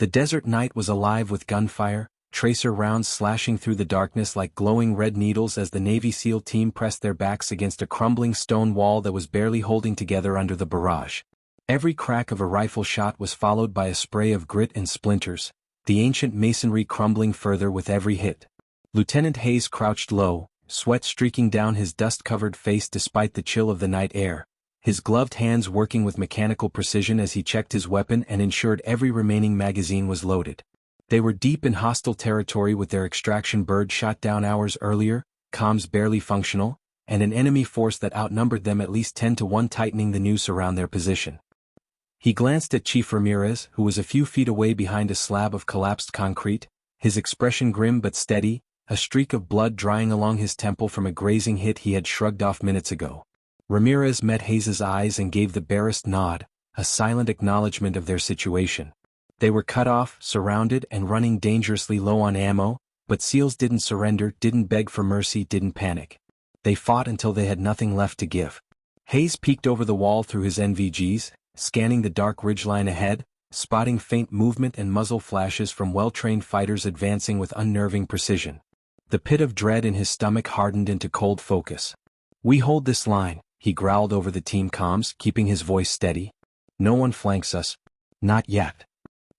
The desert night was alive with gunfire, tracer rounds slashing through the darkness like glowing red needles as the Navy SEAL team pressed their backs against a crumbling stone wall that was barely holding together under the barrage. Every crack of a rifle shot was followed by a spray of grit and splinters, the ancient masonry crumbling further with every hit. Lieutenant Hayes crouched low, sweat streaking down his dust-covered face despite the chill of the night air, his gloved hands working with mechanical precision as he checked his weapon and ensured every remaining magazine was loaded. They were deep in hostile territory with their extraction bird shot down hours earlier, comms barely functional, and an enemy force that outnumbered them at least 10-1 tightening the noose around their position. He glanced at Chief Ramirez, who was a few feet away behind a slab of collapsed concrete, his expression grim but steady, a streak of blood drying along his temple from a grazing hit he had shrugged off minutes ago. Ramirez met Hayes's eyes and gave the barest nod, a silent acknowledgement of their situation. They were cut off, surrounded and running dangerously low on ammo, but SEALs didn't surrender, didn't beg for mercy, didn't panic. They fought until they had nothing left to give. Hayes peeked over the wall through his NVGs, scanning the dark ridgeline ahead, spotting faint movement and muzzle flashes from well-trained fighters advancing with unnerving precision. The pit of dread in his stomach hardened into cold focus. "We hold this line," he growled over the team comms, keeping his voice steady. "No one flanks us. Not yet."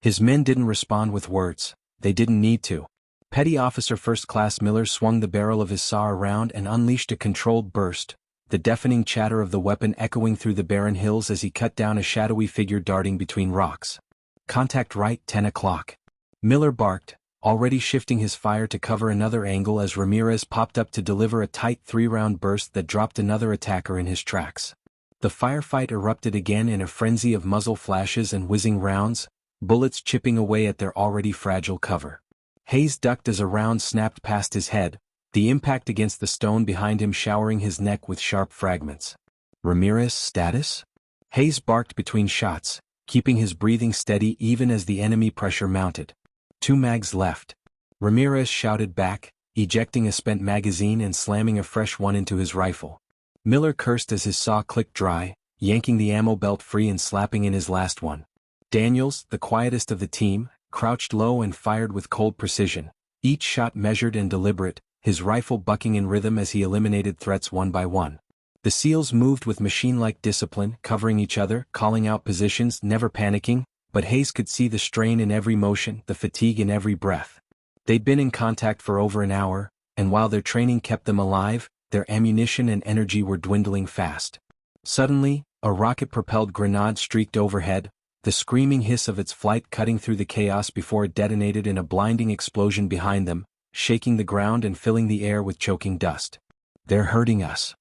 His men didn't respond with words. They didn't need to. Petty Officer First Class Miller swung the barrel of his saw around and unleashed a controlled burst, the deafening chatter of the weapon echoing through the barren hills as he cut down a shadowy figure darting between rocks. "Contact right, 10 o'clock. Miller barked, already shifting his fire to cover another angle as Ramirez popped up to deliver a tight 3-round burst that dropped another attacker in his tracks. The firefight erupted again in a frenzy of muzzle flashes and whizzing rounds, bullets chipping away at their already fragile cover. Hayes ducked as a round snapped past his head, the impact against the stone behind him showering his neck with sharp fragments. "Ramirez, status?" Hayes barked between shots, keeping his breathing steady even as the enemy pressure mounted. "2 mags left." Ramirez shouted back, ejecting a spent magazine and slamming a fresh one into his rifle. Miller cursed as his saw clicked dry, yanking the ammo belt free and slapping in his last one. Daniels, the quietest of the team, crouched low and fired with cold precision, each shot measured and deliberate, his rifle bucking in rhythm as he eliminated threats one by one. The SEALs moved with machine-like discipline, covering each other, calling out positions, never panicking, but Hayes could see the strain in every motion, the fatigue in every breath. They'd been in contact for over an hour, and while their training kept them alive, their ammunition and energy were dwindling fast. Suddenly, a rocket-propelled grenade streaked overhead, the screaming hiss of its flight cutting through the chaos before it detonated in a blinding explosion behind them, shaking the ground and filling the air with choking dust. "They're hurting us,"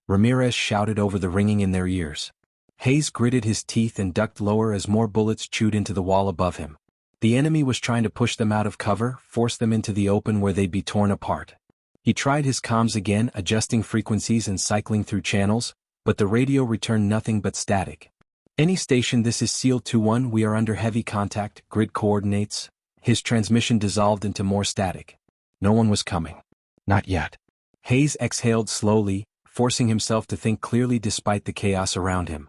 Ramirez shouted over the ringing in their ears. Hayes gritted his teeth and ducked lower as more bullets chewed into the wall above him. The enemy was trying to push them out of cover, force them into the open where they'd be torn apart. He tried his comms again, adjusting frequencies and cycling through channels, but the radio returned nothing but static. "Any station, this is SEAL 2-1, we are under heavy contact, grid coordinates." His transmission dissolved into more static. No one was coming. Not yet. Hayes exhaled slowly, forcing himself to think clearly despite the chaos around him.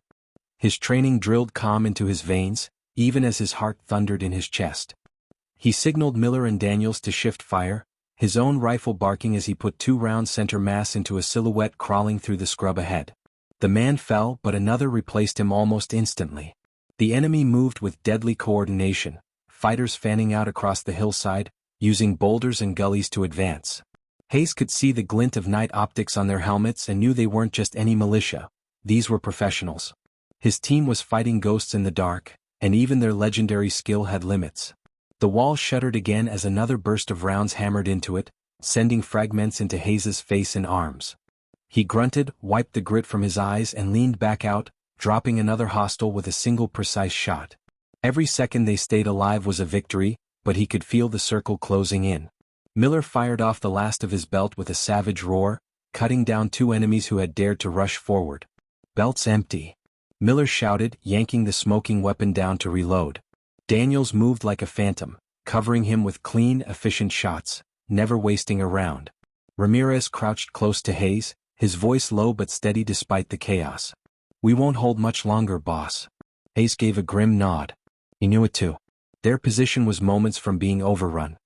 His training drilled calm into his veins, even as his heart thundered in his chest. He signaled Miller and Daniels to shift fire, his own rifle barking as he put 2 rounds center mass into a silhouette crawling through the scrub ahead. The man fell, but another replaced him almost instantly. The enemy moved with deadly coordination, fighters fanning out across the hillside, using boulders and gullies to advance. Hayes could see the glint of night optics on their helmets and knew they weren't just any militia. These were professionals. His team was fighting ghosts in the dark, and even their legendary skill had limits. The wall shuddered again as another burst of rounds hammered into it, sending fragments into Hayes's face and arms. He grunted, wiped the grit from his eyes and leaned back out, dropping another hostile with a single precise shot. Every second they stayed alive was a victory, but he could feel the circle closing in. Miller fired off the last of his belt with a savage roar, cutting down 2 enemies who had dared to rush forward. "Belt's empty," Miller shouted, yanking the smoking weapon down to reload. Daniels moved like a phantom, covering him with clean, efficient shots, never wasting a round. Ramirez crouched close to Hayes, his voice low but steady despite the chaos. "We won't hold much longer, boss." Hayes gave a grim nod. He knew it too. Their position was moments from being overrun.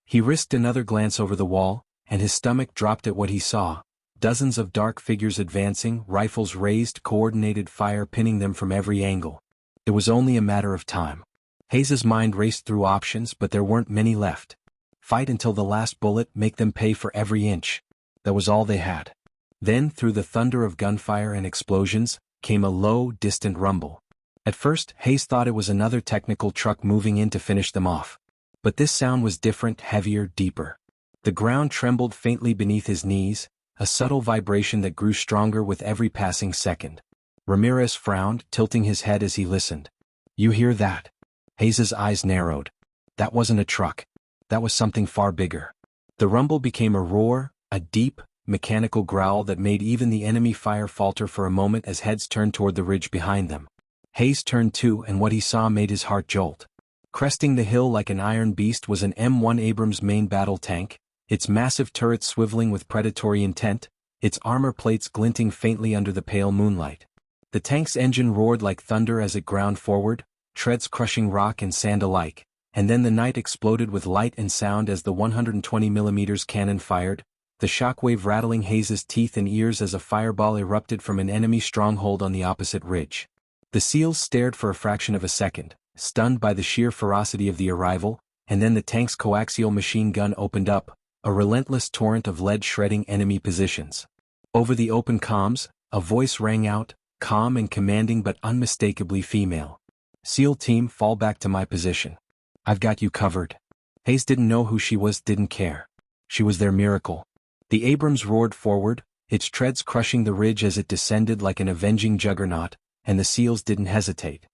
He risked another glance over the wall, and his stomach dropped at what he saw. Dozens of dark figures advancing, rifles raised, coordinated fire pinning them from every angle. It was only a matter of time. Hayes's mind raced through options, but there weren't many left. Fight until the last bullet, make them pay for every inch. That was all they had. Then, through the thunder of gunfire and explosions, came a low, distant rumble. At first, Hayes thought it was another technical truck moving in to finish them off. But this sound was different, heavier, deeper. The ground trembled faintly beneath his knees, a subtle vibration that grew stronger with every passing second. Ramirez frowned, tilting his head as he listened. "You hear that?" Hayes's eyes narrowed. That wasn't a truck. That was something far bigger. The rumble became a roar, a deep, mechanical growl that made even the enemy fire falter for a moment as heads turned toward the ridge behind them. Hayes turned too, and what he saw made his heart jolt. Cresting the hill like an iron beast was an M1 Abrams main battle tank, its massive turrets swiveling with predatory intent, its armor plates glinting faintly under the pale moonlight. The tank's engine roared like thunder as it ground forward, treads crushing rock and sand alike, and then the night exploded with light and sound as the 120mm cannon fired, the shockwave rattling Hayes's teeth and ears as a fireball erupted from an enemy stronghold on the opposite ridge. The SEALs stared for a fraction of a second, stunned by the sheer ferocity of the arrival, and then the tank's coaxial machine gun opened up, a relentless torrent of lead-shredding enemy positions. Over the open comms, a voice rang out, calm and commanding but unmistakably female. "SEAL team, fall back to my position. I've got you covered." Hayes didn't know who she was, didn't care. She was their miracle. The Abrams roared forward, its treads crushing the ridge as it descended like an avenging juggernaut, and the SEALs didn't hesitate.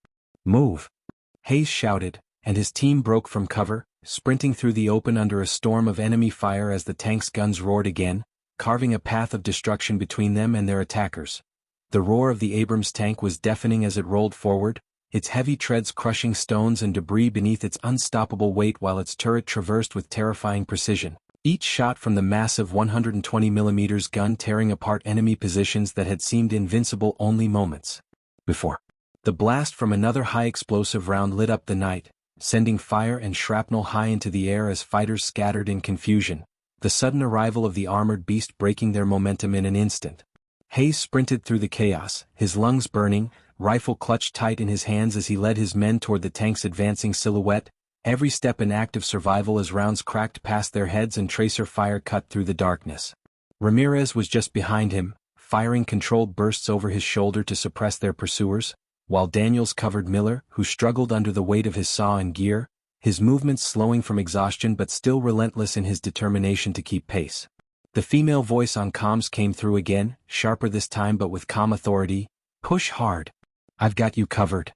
"Move!" Hayes shouted, and his team broke from cover, sprinting through the open under a storm of enemy fire as the tank's guns roared again, carving a path of destruction between them and their attackers. The roar of the Abrams tank was deafening as it rolled forward, its heavy treads crushing stones and debris beneath its unstoppable weight while its turret traversed with terrifying precision. Each shot from the massive 120mm gun tearing apart enemy positions that had seemed invincible only moments before. The blast from another high-explosive round lit up the night, sending fire and shrapnel high into the air as fighters scattered in confusion, the sudden arrival of the armored beast breaking their momentum in an instant. Hayes sprinted through the chaos, his lungs burning, rifle clutched tight in his hands as he led his men toward the tank's advancing silhouette, every step an act of survival as rounds cracked past their heads and tracer fire cut through the darkness. Ramirez was just behind him, firing controlled bursts over his shoulder to suppress their pursuers, while Daniels covered Miller, who struggled under the weight of his saw and gear, his movements slowing from exhaustion but still relentless in his determination to keep pace. The female voice on comms came through again, sharper this time but with calm authority. "Push hard. I've got you covered."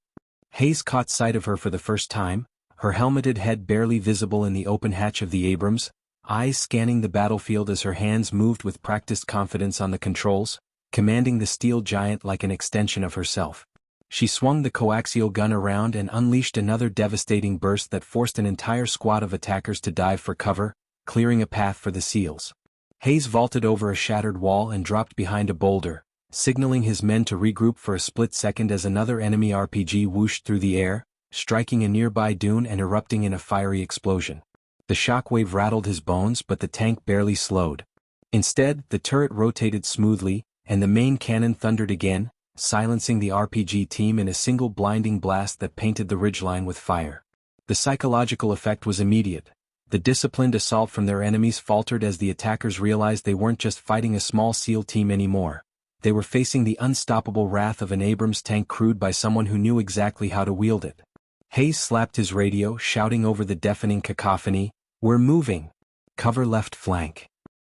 Hayes caught sight of her for the first time, her helmeted head barely visible in the open hatch of the Abrams, eyes scanning the battlefield as her hands moved with practiced confidence on the controls, commanding the steel giant like an extension of herself. She swung the coaxial gun around and unleashed another devastating burst that forced an entire squad of attackers to dive for cover, clearing a path for the SEALs. Hayes vaulted over a shattered wall and dropped behind a boulder, signaling his men to regroup for a split second as another enemy RPG whooshed through the air, striking a nearby dune and erupting in a fiery explosion. The shockwave rattled his bones, but the tank barely slowed. Instead, the turret rotated smoothly, and the main cannon thundered again, silencing the RPG team in a single blinding blast that painted the ridgeline with fire. The psychological effect was immediate. The disciplined assault from their enemies faltered as the attackers realized they weren't just fighting a small SEAL team anymore. They were facing the unstoppable wrath of an Abrams tank crewed by someone who knew exactly how to wield it. Hayes slapped his radio, shouting over the deafening cacophony, "We're moving! Cover left flank."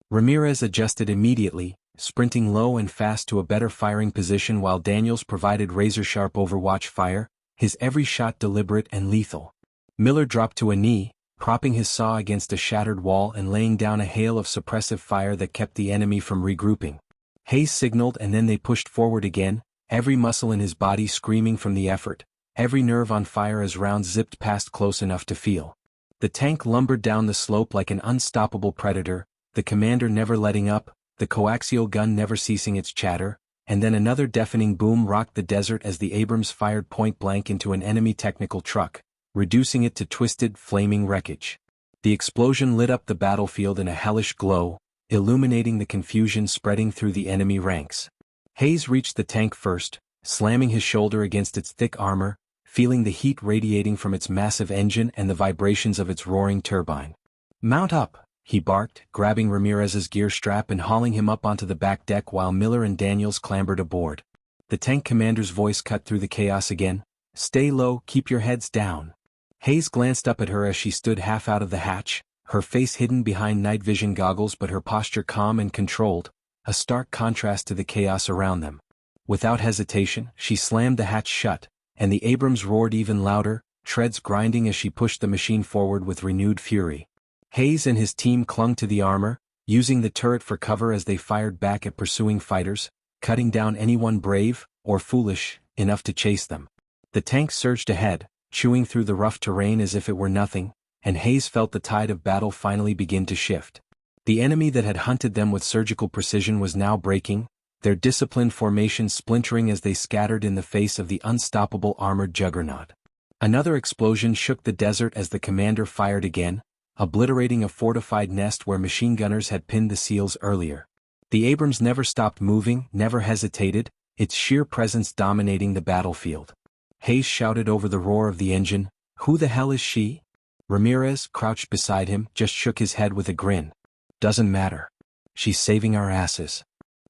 Ramirez adjusted immediately, sprinting low and fast to a better firing position while Daniels provided razor-sharp overwatch fire, his every shot deliberate and lethal. Miller dropped to a knee, propping his saw against a shattered wall and laying down a hail of suppressive fire that kept the enemy from regrouping. Hayes signaled and then they pushed forward again, every muscle in his body screaming from the effort, every nerve on fire as rounds zipped past close enough to feel. The tank lumbered down the slope like an unstoppable predator, the commander never letting up, the coaxial gun never ceasing its chatter, and then another deafening boom rocked the desert as the Abrams fired point blank into an enemy technical truck, reducing it to twisted, flaming wreckage. The explosion lit up the battlefield in a hellish glow, illuminating the confusion spreading through the enemy ranks. Hayes reached the tank first, slamming his shoulder against its thick armor, feeling the heat radiating from its massive engine and the vibrations of its roaring turbine. "Mount up," he barked, grabbing Ramirez's gear strap and hauling him up onto the back deck while Miller and Daniels clambered aboard. The tank commander's voice cut through the chaos again. "Stay low, keep your heads down." Hayes glanced up at her as she stood half out of the hatch, her face hidden behind night vision goggles but her posture calm and controlled, a stark contrast to the chaos around them. Without hesitation, she slammed the hatch shut, and the Abrams roared even louder, treads grinding as she pushed the machine forward with renewed fury. Hayes and his team clung to the armor, using the turret for cover as they fired back at pursuing fighters, cutting down anyone brave, or foolish, enough to chase them. The tank surged ahead, chewing through the rough terrain as if it were nothing, and Hayes felt the tide of battle finally begin to shift. The enemy that had hunted them with surgical precision was now breaking, their disciplined formation splintering as they scattered in the face of the unstoppable armored juggernaut. Another explosion shook the desert as the commander fired again, obliterating a fortified nest where machine gunners had pinned the SEALs earlier. The Abrams never stopped moving, never hesitated, its sheer presence dominating the battlefield. Hayes shouted over the roar of the engine, "Who the hell is she?" Ramirez, crouched beside him, just shook his head with a grin. "Doesn't matter. She's saving our asses."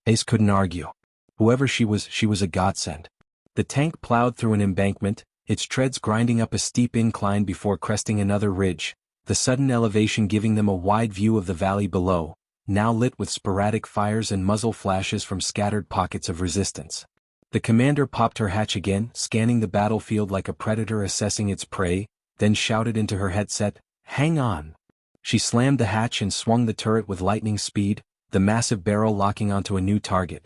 Hayes couldn't argue. Whoever she was a godsend. The tank plowed through an embankment, its treads grinding up a steep incline before cresting another ridge, the sudden elevation giving them a wide view of the valley below, now lit with sporadic fires and muzzle flashes from scattered pockets of resistance. The commander popped her hatch again, scanning the battlefield like a predator assessing its prey, then shouted into her headset, "Hang on." She slammed the hatch and swung the turret with lightning speed, the massive barrel locking onto a new target.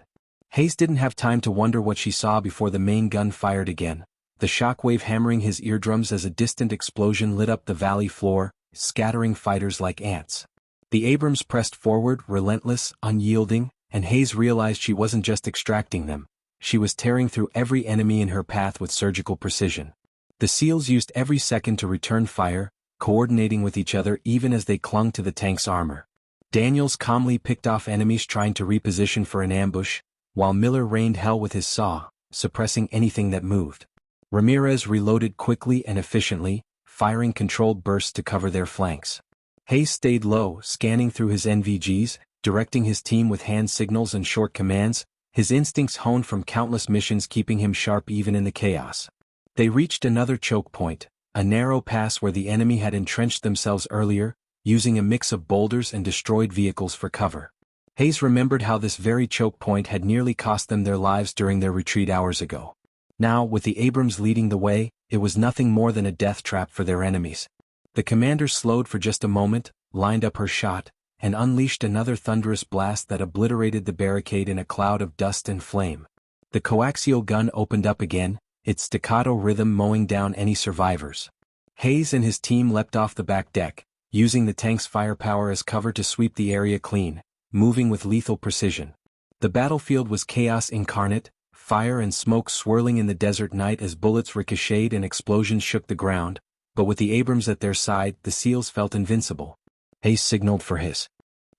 Hayes didn't have time to wonder what she saw before the main gun fired again, the shockwave hammering his eardrums as a distant explosion lit up the valley floor, scattering fighters like ants. The Abrams pressed forward, relentless, unyielding, and Hayes realized she wasn't just extracting them. She was tearing through every enemy in her path with surgical precision. The SEALs used every second to return fire, coordinating with each other even as they clung to the tank's armor. Daniels calmly picked off enemies trying to reposition for an ambush, while Miller rained hell with his saw, suppressing anything that moved. Ramirez reloaded quickly and efficiently, firing controlled bursts to cover their flanks. Hayes stayed low, scanning through his NVGs, directing his team with hand signals and short commands, his instincts honed from countless missions keeping him sharp even in the chaos. They reached another choke point, a narrow pass where the enemy had entrenched themselves earlier, using a mix of boulders and destroyed vehicles for cover. Hayes remembered how this very choke point had nearly cost them their lives during their retreat hours ago. Now, with the Abrams leading the way, it was nothing more than a death trap for their enemies. The commander slowed for just a moment, lined up her shot, and unleashed another thunderous blast that obliterated the barricade in a cloud of dust and flame. The coaxial gun opened up again, its staccato rhythm mowing down any survivors. Hayes and his team leapt off the back deck, using the tank's firepower as cover to sweep the area clean, moving with lethal precision. The battlefield was chaos incarnate, fire and smoke swirling in the desert night as bullets ricocheted and explosions shook the ground, but with the Abrams at their side, the SEALs felt invincible. Hayes signaled for his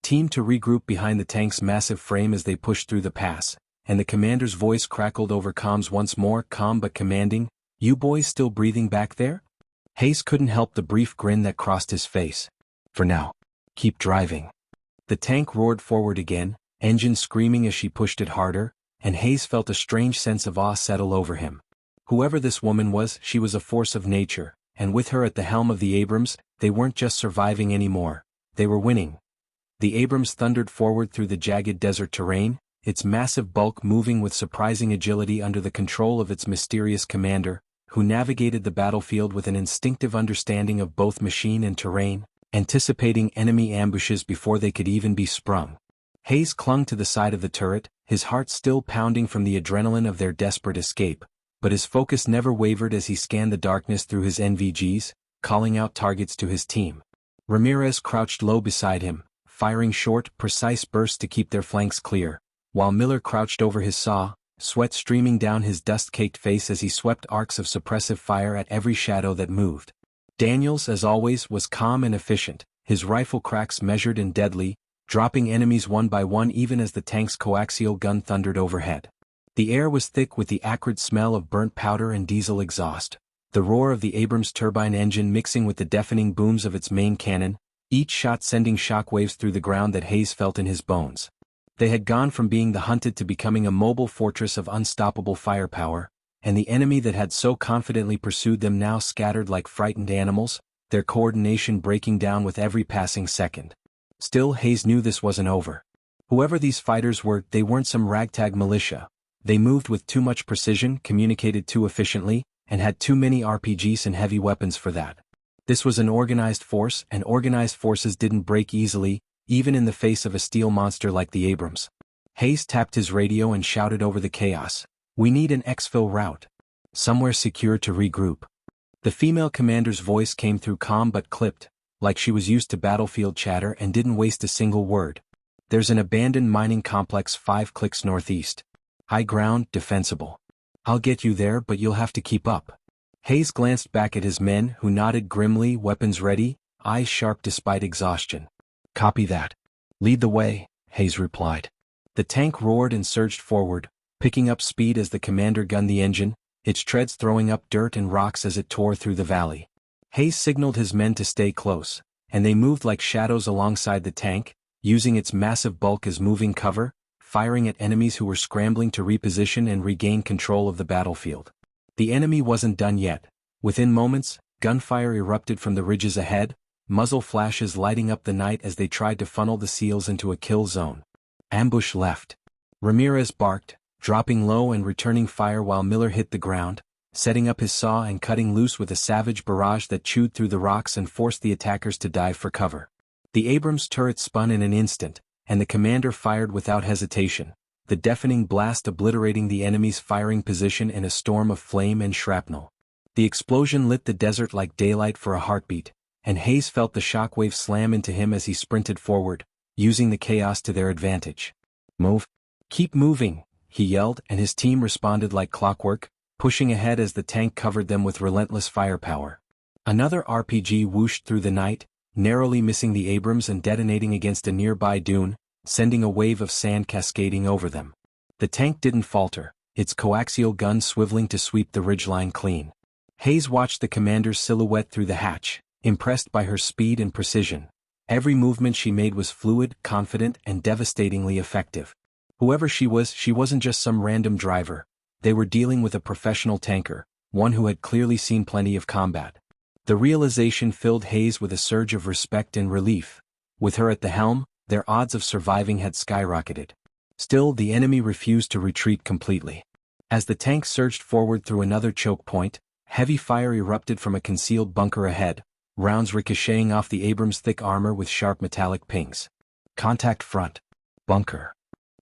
team to regroup behind the tank's massive frame as they pushed through the pass, and the commander's voice crackled over comms once more, calm but commanding, "You boys still breathing back there?" Hayes couldn't help the brief grin that crossed his face. "For now. Keep driving." The tank roared forward again, engine screaming as she pushed it harder, and Hayes felt a strange sense of awe settle over him. Whoever this woman was, she was a force of nature, and with her at the helm of the Abrams, they weren't just surviving anymore, they were winning. The Abrams thundered forward through the jagged desert terrain, its massive bulk moving with surprising agility under the control of its mysterious commander, who navigated the battlefield with an instinctive understanding of both machine and terrain, anticipating enemy ambushes before they could even be sprung. Hayes clung to the side of the turret, his heart still pounding from the adrenaline of their desperate escape, but his focus never wavered as he scanned the darkness through his NVGs, calling out targets to his team. Ramirez crouched low beside him, firing short, precise bursts to keep their flanks clear, while Miller crouched over his saw, sweat streaming down his dust-caked face as he swept arcs of suppressive fire at every shadow that moved. Daniels, as always, was calm and efficient, his rifle cracks measured and deadly, dropping enemies one by one even as the tank's coaxial gun thundered overhead. The air was thick with the acrid smell of burnt powder and diesel exhaust, the roar of the Abrams turbine engine mixing with the deafening booms of its main cannon, each shot sending shockwaves through the ground that Hayes felt in his bones. They had gone from being the hunted to becoming a mobile fortress of unstoppable firepower, and the enemy that had so confidently pursued them now scattered like frightened animals, their coordination breaking down with every passing second. Still, Hayes knew this wasn't over. Whoever these fighters were, they weren't some ragtag militia. They moved with too much precision, communicated too efficiently, and had too many RPGs and heavy weapons for that. This was an organized force, and organized forces didn't break easily, even in the face of a steel monster like the Abrams. Hayes tapped his radio and shouted over the chaos, "We need an exfil route. Somewhere secure to regroup." The female commander's voice came through calm but clipped, like she was used to battlefield chatter and didn't waste a single word. "There's an abandoned mining complex 5 clicks northeast. High ground, defensible. I'll get you there, but you'll have to keep up." Hayes glanced back at his men, who nodded grimly, weapons ready, eyes sharp despite exhaustion. "Copy that. Lead the way," Hayes replied. The tank roared and surged forward, picking up speed as the commander gunned the engine, its treads throwing up dirt and rocks as it tore through the valley. Hayes signaled his men to stay close, and they moved like shadows alongside the tank, using its massive bulk as moving cover, firing at enemies who were scrambling to reposition and regain control of the battlefield. The enemy wasn't done yet. Within moments, gunfire erupted from the ridges ahead, muzzle flashes lighting up the night as they tried to funnel the SEALs into a kill zone. Ambush left. Ramirez barked, dropping low and returning fire while Miller hit the ground, setting up his saw and cutting loose with a savage barrage that chewed through the rocks and forced the attackers to dive for cover. The Abrams turret spun in an instant, and the commander fired without hesitation, the deafening blast obliterating the enemy's firing position in a storm of flame and shrapnel. The explosion lit the desert like daylight for a heartbeat, and Hayes felt the shockwave slam into him as he sprinted forward, using the chaos to their advantage. "Move. Keep moving," he yelled, and his team responded like clockwork, pushing ahead as the tank covered them with relentless firepower. Another RPG whooshed through the night, narrowly missing the Abrams and detonating against a nearby dune, sending a wave of sand cascading over them. The tank didn't falter, its coaxial gun swiveling to sweep the ridgeline clean. Hayes watched the commander's silhouette through the hatch, impressed by her speed and precision. Every movement she made was fluid, confident, and devastatingly effective. Whoever she wasn't just some random driver. They were dealing with a professional tanker, one who had clearly seen plenty of combat. The realization filled Hayes with a surge of respect and relief. With her at the helm, their odds of surviving had skyrocketed. Still, the enemy refused to retreat completely. As the tank surged forward through another choke point, heavy fire erupted from a concealed bunker ahead, rounds ricocheting off the Abrams' thick armor with sharp metallic pings. "Contact front. Bunker,"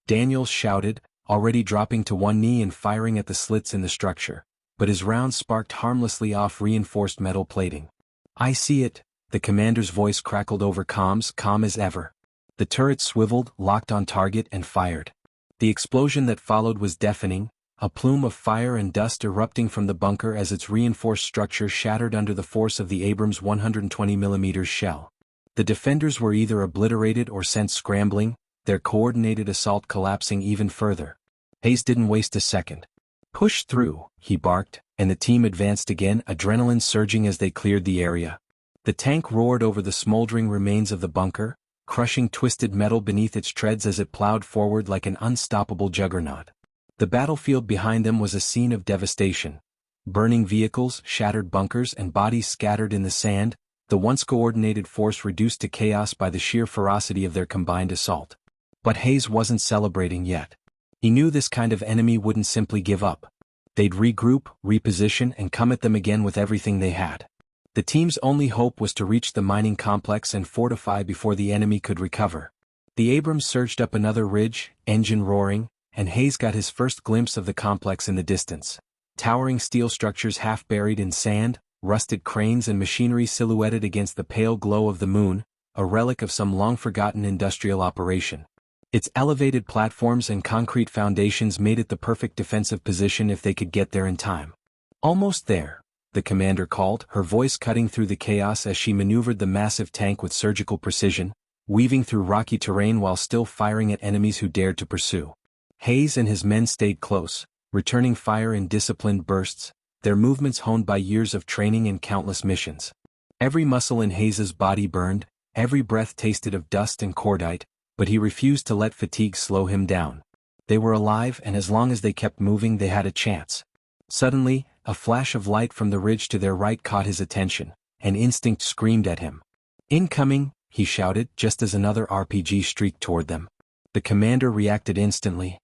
Daniels shouted, already dropping to one knee and firing at the slits in the structure, but his rounds sparked harmlessly off reinforced metal plating. "I see it," the commander's voice crackled over comms, calm as ever. The turret swiveled, locked on target, and fired. The explosion that followed was deafening, a plume of fire and dust erupting from the bunker as its reinforced structure shattered under the force of the Abrams' 120mm shell. The defenders were either obliterated or sent scrambling, their coordinated assault collapsing even further. Hayes didn't waste a second. "Push through," he barked, and the team advanced again, adrenaline surging as they cleared the area. The tank roared over the smoldering remains of the bunker, crushing twisted metal beneath its treads as it plowed forward like an unstoppable juggernaut. The battlefield behind them was a scene of devastation. Burning vehicles, shattered bunkers, and bodies scattered in the sand, the once coordinated force reduced to chaos by the sheer ferocity of their combined assault. But Hayes wasn't celebrating yet. He knew this kind of enemy wouldn't simply give up. They'd regroup, reposition, and come at them again with everything they had. The team's only hope was to reach the mining complex and fortify before the enemy could recover. The Abrams surged up another ridge, engine roaring, and Hayes got his first glimpse of the complex in the distance. Towering steel structures half buried in sand, rusted cranes and machinery silhouetted against the pale glow of the moon, a relic of some long-forgotten industrial operation. Its elevated platforms and concrete foundations made it the perfect defensive position if they could get there in time. Almost there, the commander called, her voice cutting through the chaos as she maneuvered the massive tank with surgical precision, weaving through rocky terrain while still firing at enemies who dared to pursue. Hayes and his men stayed close, returning fire in disciplined bursts, their movements honed by years of training and countless missions. Every muscle in Hayes's body burned, every breath tasted of dust and cordite, but he refused to let fatigue slow him down. They were alive, and as long as they kept moving they had a chance. Suddenly, a flash of light from the ridge to their right caught his attention, and instinct screamed at him. "Incoming!" he shouted, just as another RPG streaked toward them. The commander reacted instantly,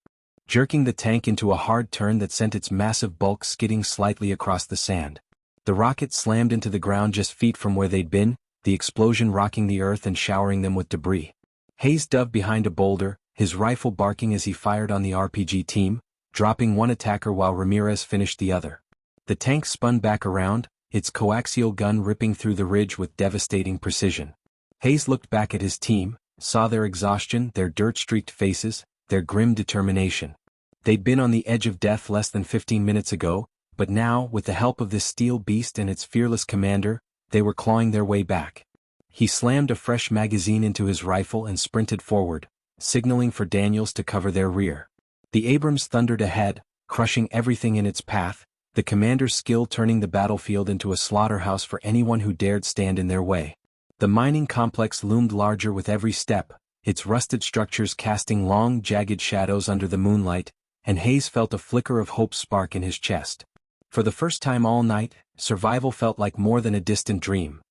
jerking the tank into a hard turn that sent its massive bulk skidding slightly across the sand. The rocket slammed into the ground just feet from where they'd been, the explosion rocking the earth and showering them with debris. Hayes dove behind a boulder, his rifle barking as he fired on the RPG team, dropping one attacker while Ramirez finished the other. The tank spun back around, its coaxial gun ripping through the ridge with devastating precision. Hayes looked back at his team, saw their exhaustion, their dirt-streaked faces, their grim determination. They'd been on the edge of death less than 15 minutes ago, but now, with the help of this steel beast and its fearless commander, they were clawing their way back. He slammed a fresh magazine into his rifle and sprinted forward, signaling for Daniels to cover their rear. The Abrams thundered ahead, crushing everything in its path, the commander's skill turning the battlefield into a slaughterhouse for anyone who dared stand in their way. The mining complex loomed larger with every step, its rusted structures casting long, jagged shadows under the moonlight, and Hayes felt a flicker of hope spark in his chest. For the first time all night, survival felt like more than a distant dream.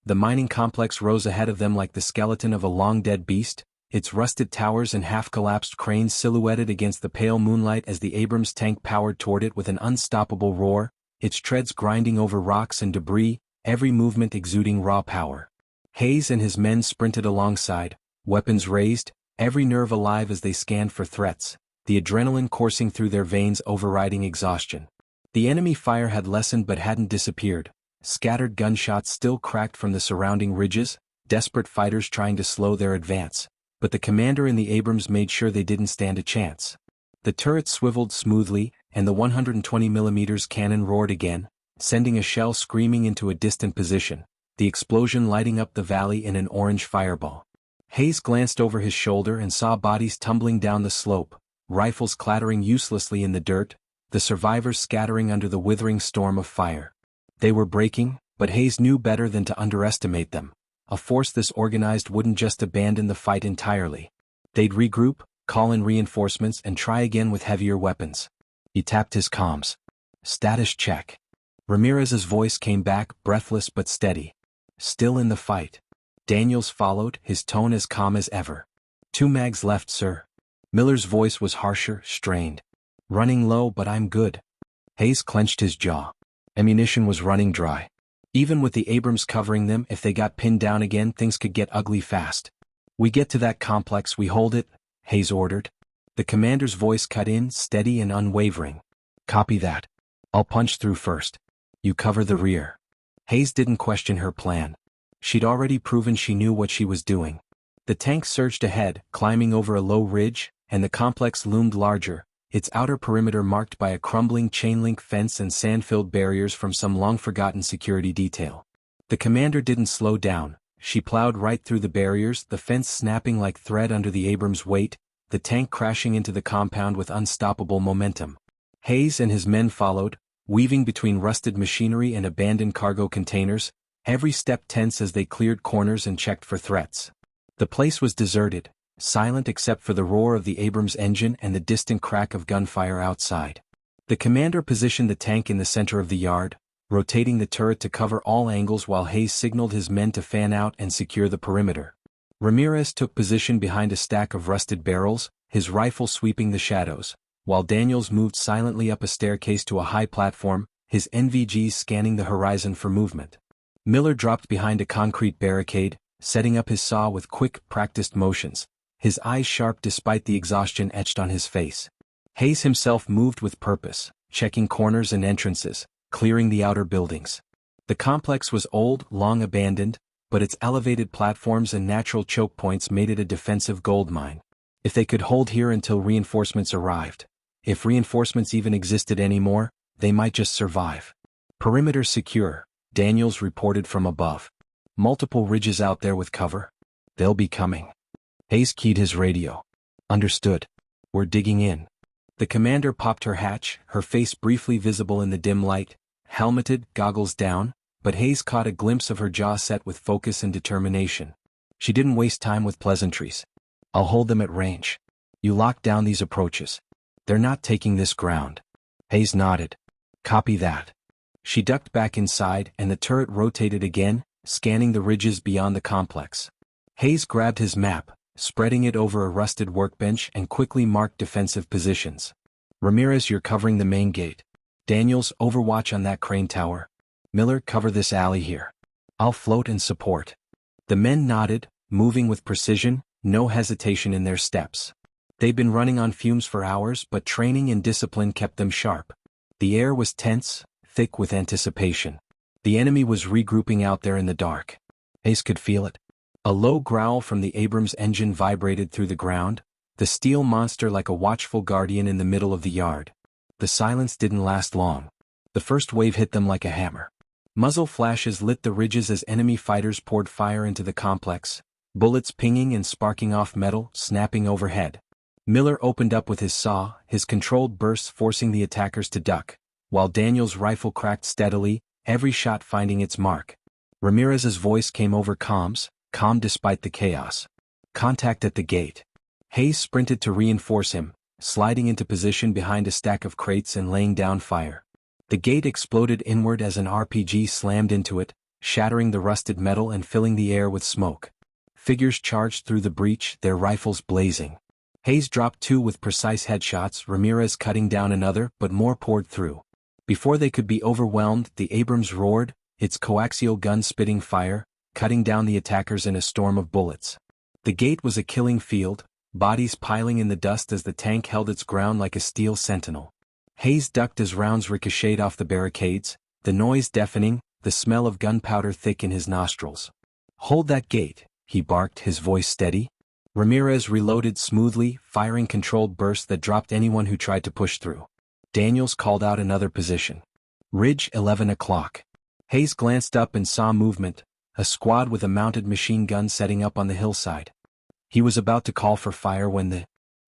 The mining complex rose ahead of them like the skeleton of a long-dead beast, its rusted towers and half-collapsed cranes silhouetted against the pale moonlight as the Abrams tank powered toward it with an unstoppable roar, its treads grinding over rocks and debris, every movement exuding raw power. Hayes and his men sprinted alongside, weapons raised, every nerve alive as they scanned for threats, the adrenaline coursing through their veins overriding exhaustion. The enemy fire had lessened but hadn't disappeared, scattered gunshots still cracked from the surrounding ridges, desperate fighters trying to slow their advance. But the commander in the Abrams made sure they didn't stand a chance. The turret swiveled smoothly, and the 120mm cannon roared again, sending a shell screaming into a distant position, the explosion lighting up the valley in an orange fireball. Hayes glanced over his shoulder and saw bodies tumbling down the slope, rifles clattering uselessly in the dirt, the survivors scattering under the withering storm of fire. They were breaking, but Hayes knew better than to underestimate them. A force this organized wouldn't just abandon the fight entirely. They'd regroup, call in reinforcements and try again with heavier weapons. He tapped his comms. Status check. Ramirez's voice came back, breathless but steady. Still in the fight. Daniels followed, his tone as calm as ever. 2 mags left, sir. Miller's voice was harsher, strained. Running low, but I'm good. Hayes clenched his jaw. Ammunition was running dry. Even with the Abrams covering them, if they got pinned down again, things could get ugly fast. We get to that complex, we hold it, Hayes ordered. The commander's voice cut in, steady and unwavering. Copy that. I'll punch through first. You cover the rear. Hayes didn't question her plan. She'd already proven she knew what she was doing. The tank surged ahead, climbing over a low ridge, and the complex loomed larger, its outer perimeter marked by a crumbling chain-link fence and sand-filled barriers from some long-forgotten security detail. The commander didn't slow down. She plowed right through the barriers, the fence snapping like thread under the Abrams' weight, the tank crashing into the compound with unstoppable momentum. Hayes and his men followed, weaving between rusted machinery and abandoned cargo containers, every step tense as they cleared corners and checked for threats. The place was deserted, silent except for the roar of the Abrams engine and the distant crack of gunfire outside. The commander positioned the tank in the center of the yard, rotating the turret to cover all angles while Hayes signaled his men to fan out and secure the perimeter. Ramirez took position behind a stack of rusted barrels, his rifle sweeping the shadows, while Daniels moved silently up a staircase to a high platform, his NVGs scanning the horizon for movement. Miller dropped behind a concrete barricade, setting up his saw with quick, practiced motions, his eyes sharp despite the exhaustion etched on his face. Hayes himself moved with purpose, checking corners and entrances, clearing the outer buildings. The complex was old, long abandoned, but its elevated platforms and natural choke points made it a defensive goldmine. If they could hold here until reinforcements arrived, if reinforcements even existed anymore, they might just survive. Perimeter secure, Daniels reported from above. Multiple ridges out there with cover. They'll be coming. Hayes keyed his radio. Understood. We're digging in. The commander popped her hatch, her face briefly visible in the dim light, helmeted, goggles down, but Hayes caught a glimpse of her jaw set with focus and determination. She didn't waste time with pleasantries. I'll hold them at range. You lock down these approaches. They're not taking this ground. Hayes nodded. Copy that. She ducked back inside and the turret rotated again, scanning the ridges beyond the complex. Hayes grabbed his map, spreading it over a rusted workbench and quickly marked defensive positions. Ramirez, you're covering the main gate. Daniels, overwatch on that crane tower. Miller, cover this alley here. I'll float and support. The men nodded, moving with precision, no hesitation in their steps. They'd been running on fumes for hours, but training and discipline kept them sharp. The air was tense, thick with anticipation. The enemy was regrouping out there in the dark. Hayes could feel it. A low growl from the Abrams engine vibrated through the ground, the steel monster like a watchful guardian in the middle of the yard. The silence didn't last long. The first wave hit them like a hammer. Muzzle flashes lit the ridges as enemy fighters poured fire into the complex, bullets pinging and sparking off metal, snapping overhead. Miller opened up with his saw, his controlled bursts forcing the attackers to duck, while Daniel's rifle cracked steadily, every shot finding its mark. Ramirez's voice came over comms, calm despite the chaos. Contact at the gate. Hayes sprinted to reinforce him, sliding into position behind a stack of crates and laying down fire. The gate exploded inward as an RPG slammed into it, shattering the rusted metal and filling the air with smoke. Figures charged through the breach, their rifles blazing. Hayes dropped two with precise headshots, Ramirez cutting down another, but more poured through. Before they could be overwhelmed, the Abrams roared, its coaxial gun spitting fire, cutting down the attackers in a storm of bullets. The gate was a killing field, bodies piling in the dust as the tank held its ground like a steel sentinel. Hayes ducked as rounds ricocheted off the barricades, the noise deafening, the smell of gunpowder thick in his nostrils. Hold that gate, he barked, his voice steady. Ramirez reloaded smoothly, firing controlled bursts that dropped anyone who tried to push through. Daniels called out another position. Ridge, 11 o'clock. Hayes glanced up and saw movement, a squad with a mounted machine gun setting up on the hillside. He was about to call for fire when the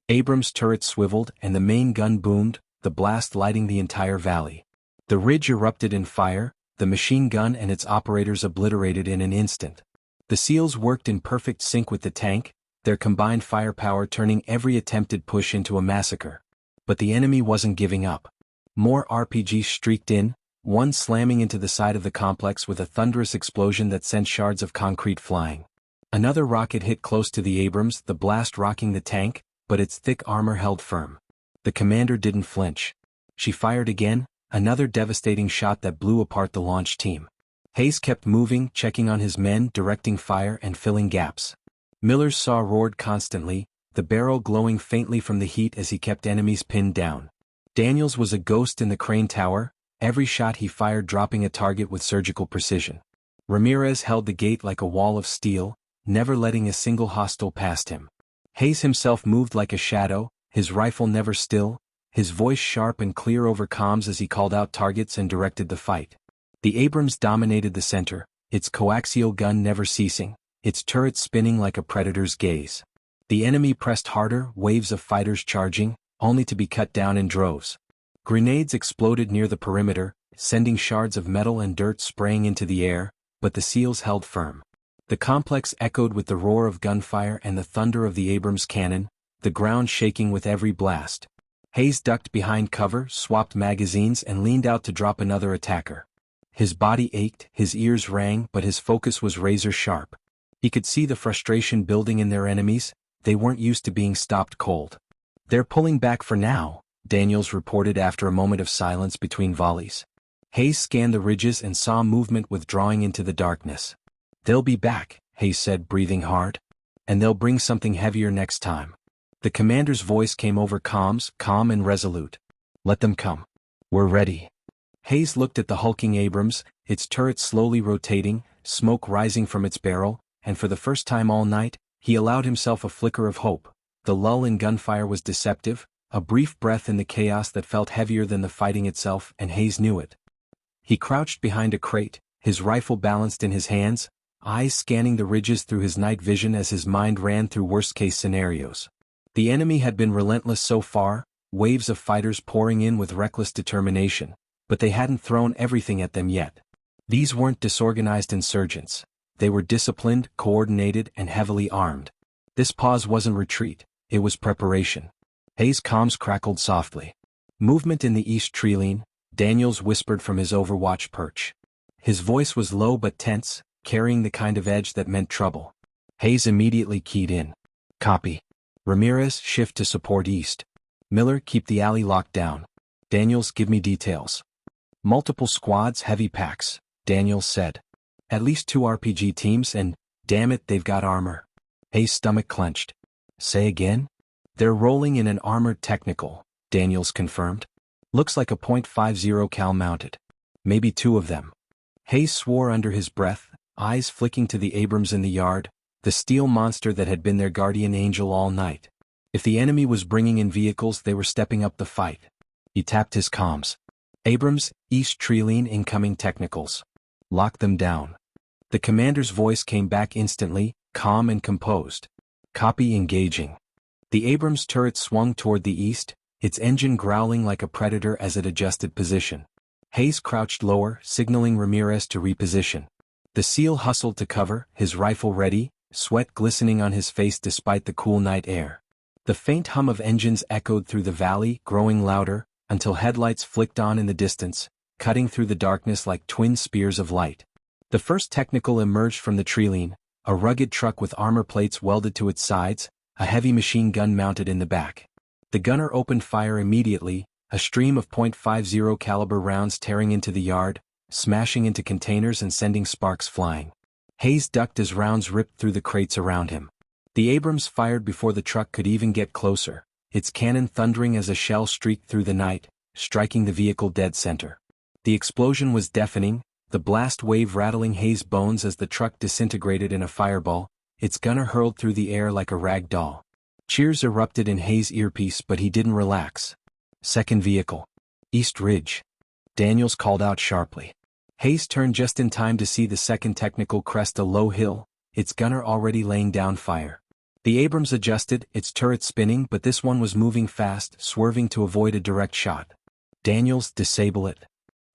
Abrams turret swiveled and the main gun boomed, the blast lighting the entire valley. The ridge erupted in fire, the machine gun and its operators obliterated in an instant. The SEALs worked in perfect sync with the tank, their combined firepower turning every attempted push into a massacre. But the enemy wasn't giving up. More RPGs streaked in, one slamming into the side of the complex with a thunderous explosion that sent shards of concrete flying. Another rocket hit close to the Abrams, the blast rocking the tank, but its thick armor held firm. The commander didn't flinch. She fired again, another devastating shot that blew apart the launch team. Hayes kept moving, checking on his men, directing fire and filling gaps. Miller's saw roared constantly, the barrel glowing faintly from the heat as he kept enemies pinned down. Daniels was a ghost in the crane tower, every shot he fired dropping a target with surgical precision. Ramirez held the gate like a wall of steel, never letting a single hostile past him. Hayes himself moved like a shadow, his rifle never still, his voice sharp and clear over comms as he called out targets and directed the fight. The Abrams dominated the center, its coaxial gun never ceasing, its turret spinning like a predator's gaze. The enemy pressed harder, waves of fighters charging, only to be cut down in droves. Grenades exploded near the perimeter, sending shards of metal and dirt spraying into the air, but the SEALs held firm. The complex echoed with the roar of gunfire and the thunder of the Abrams cannon, the ground shaking with every blast. Hayes ducked behind cover, swapped magazines and leaned out to drop another attacker. His body ached, his ears rang, but his focus was razor sharp. He could see the frustration building in their enemies, they weren't used to being stopped cold. They're pulling back for now, Daniels reported after a moment of silence between volleys. Hayes scanned the ridges and saw movement withdrawing into the darkness. They'll be back, Hayes said, breathing hard. And they'll bring something heavier next time. The commander's voice came over comms, calm and resolute. Let them come. We're ready. Hayes looked at the hulking Abrams, its turret slowly rotating, smoke rising from its barrel, and for the first time all night, he allowed himself a flicker of hope. The lull in gunfire was deceptive, a brief breath in the chaos that felt heavier than the fighting itself, and Hayes knew it. He crouched behind a crate, his rifle balanced in his hands, eyes scanning the ridges through his night vision as his mind ran through worst-case scenarios. The enemy had been relentless so far, waves of fighters pouring in with reckless determination, but they hadn't thrown everything at them yet. These weren't disorganized insurgents. They were disciplined, coordinated, and heavily armed. This pause wasn't retreat, it was preparation. Hayes' comms crackled softly. Movement in the east tree-line, Daniels whispered from his overwatch perch. His voice was low but tense, carrying the kind of edge that meant trouble. Hayes immediately keyed in. Copy. Ramirez, shift to support east. Miller, keep the alley locked down. Daniels, give me details. Multiple squads, heavy packs, Daniels said. At least 2 RPG teams and, damn it, they've got armor. Hayes' stomach clenched. Say again? They're rolling in an armored technical, Daniels confirmed. Looks like a .50 cal mounted. Maybe 2 of them. Hayes swore under his breath, eyes flicking to the Abrams in the yard, the steel monster that had been their guardian angel all night. If the enemy was bringing in vehicles, they were stepping up the fight. He tapped his comms. Abrams, east tree-line incoming technicals. Lock them down. The commander's voice came back instantly, calm and composed. Copy, engaging. The Abrams turret swung toward the east, its engine growling like a predator as it adjusted position. Hayes crouched lower, signaling Ramirez to reposition. The SEAL hustled to cover, his rifle ready, sweat glistening on his face despite the cool night air. The faint hum of engines echoed through the valley, growing louder, until headlights flicked on in the distance, cutting through the darkness like twin spears of light. The first technical emerged from the tree-line, a rugged truck with armor plates welded to its sides, a heavy machine gun mounted in the back. The gunner opened fire immediately, a stream of .50 caliber rounds tearing into the yard, smashing into containers and sending sparks flying. Hayes ducked as rounds ripped through the crates around him. The Abrams fired before the truck could even get closer, its cannon thundering as a shell streaked through the night, striking the vehicle dead center. The explosion was deafening, the blast wave rattling Hayes' bones as the truck disintegrated in a fireball, its gunner hurled through the air like a rag doll. Cheers erupted in Hayes' earpiece, but he didn't relax. Second vehicle. East Ridge. Daniels called out sharply. Hayes turned just in time to see the second technical crest a low hill, its gunner already laying down fire. The Abrams adjusted, its turret spinning, but this one was moving fast, swerving to avoid a direct shot. Daniels, disable it.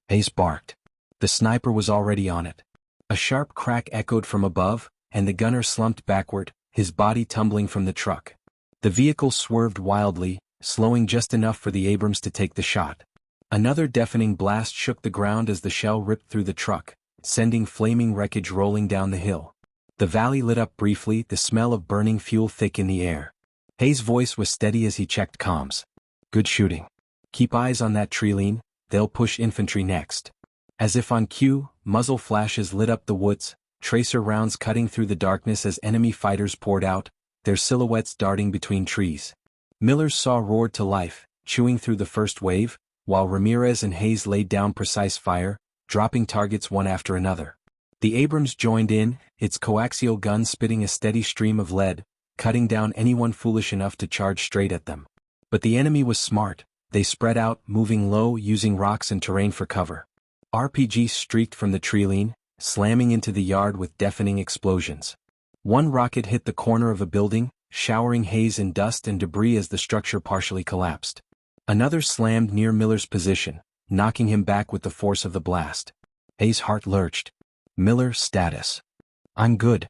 Hayes barked. The sniper was already on it. A sharp crack echoed from above, and the gunner slumped backward, his body tumbling from the truck. The vehicle swerved wildly, slowing just enough for the Abrams to take the shot. Another deafening blast shook the ground as the shell ripped through the truck, sending flaming wreckage rolling down the hill. The valley lit up briefly, the smell of burning fuel thick in the air. Hayes' voice was steady as he checked comms. Good shooting. Keep eyes on that tree-line, they'll push infantry next. As if on cue, muzzle flashes lit up the woods, tracer rounds cutting through the darkness as enemy fighters poured out, their silhouettes darting between trees. Miller's saw roared to life, chewing through the first wave, while Ramirez and Hayes laid down precise fire, dropping targets one after another. The Abrams joined in, its coaxial gun spitting a steady stream of lead, cutting down anyone foolish enough to charge straight at them. But the enemy was smart. They spread out, moving low, using rocks and terrain for cover. RPGs streaked from the tree-line, slamming into the yard with deafening explosions. One rocket hit the corner of a building, showering haze and dust and debris as the structure partially collapsed. Another slammed near Miller's position, knocking him back with the force of the blast. Hayes' heart lurched. Miller, status. I'm good.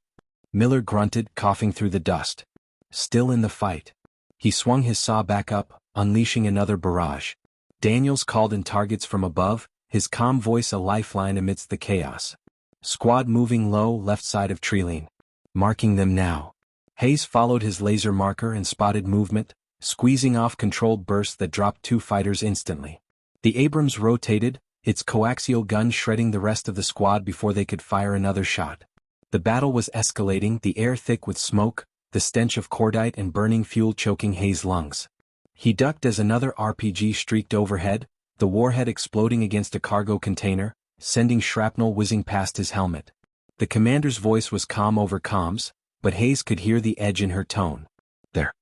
Miller grunted, coughing through the dust. Still in the fight. He swung his saw back up, unleashing another barrage. Daniels called in targets from above, his calm voice a lifeline amidst the chaos. Squad moving low, left side of tree-line. Marking them now. Hayes followed his laser marker and spotted movement, squeezing off controlled bursts that dropped 2 fighters instantly. The Abrams rotated, its coaxial gun shredding the rest of the squad before they could fire another shot. The battle was escalating, the air thick with smoke, the stench of cordite and burning fuel choking Hayes' lungs. He ducked as another RPG streaked overhead, the warhead exploding against a cargo container, sending shrapnel whizzing past his helmet. The commander's voice was calm over comms, but Hayes could hear the edge in her tone. They're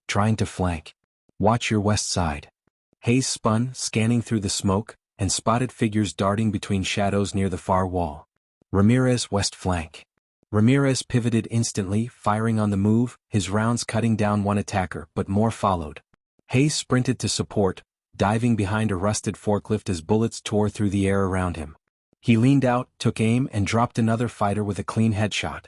trying to flank. Watch your west side. Hayes spun, scanning through the smoke, and spotted figures darting between shadows near the far wall. Ramirez west flank. Ramirez pivoted instantly, firing on the move, his rounds cutting down one attacker, but more followed. Hayes sprinted to support, diving behind a rusted forklift as bullets tore through the air around him. He leaned out, took aim, and dropped another fighter with a clean headshot.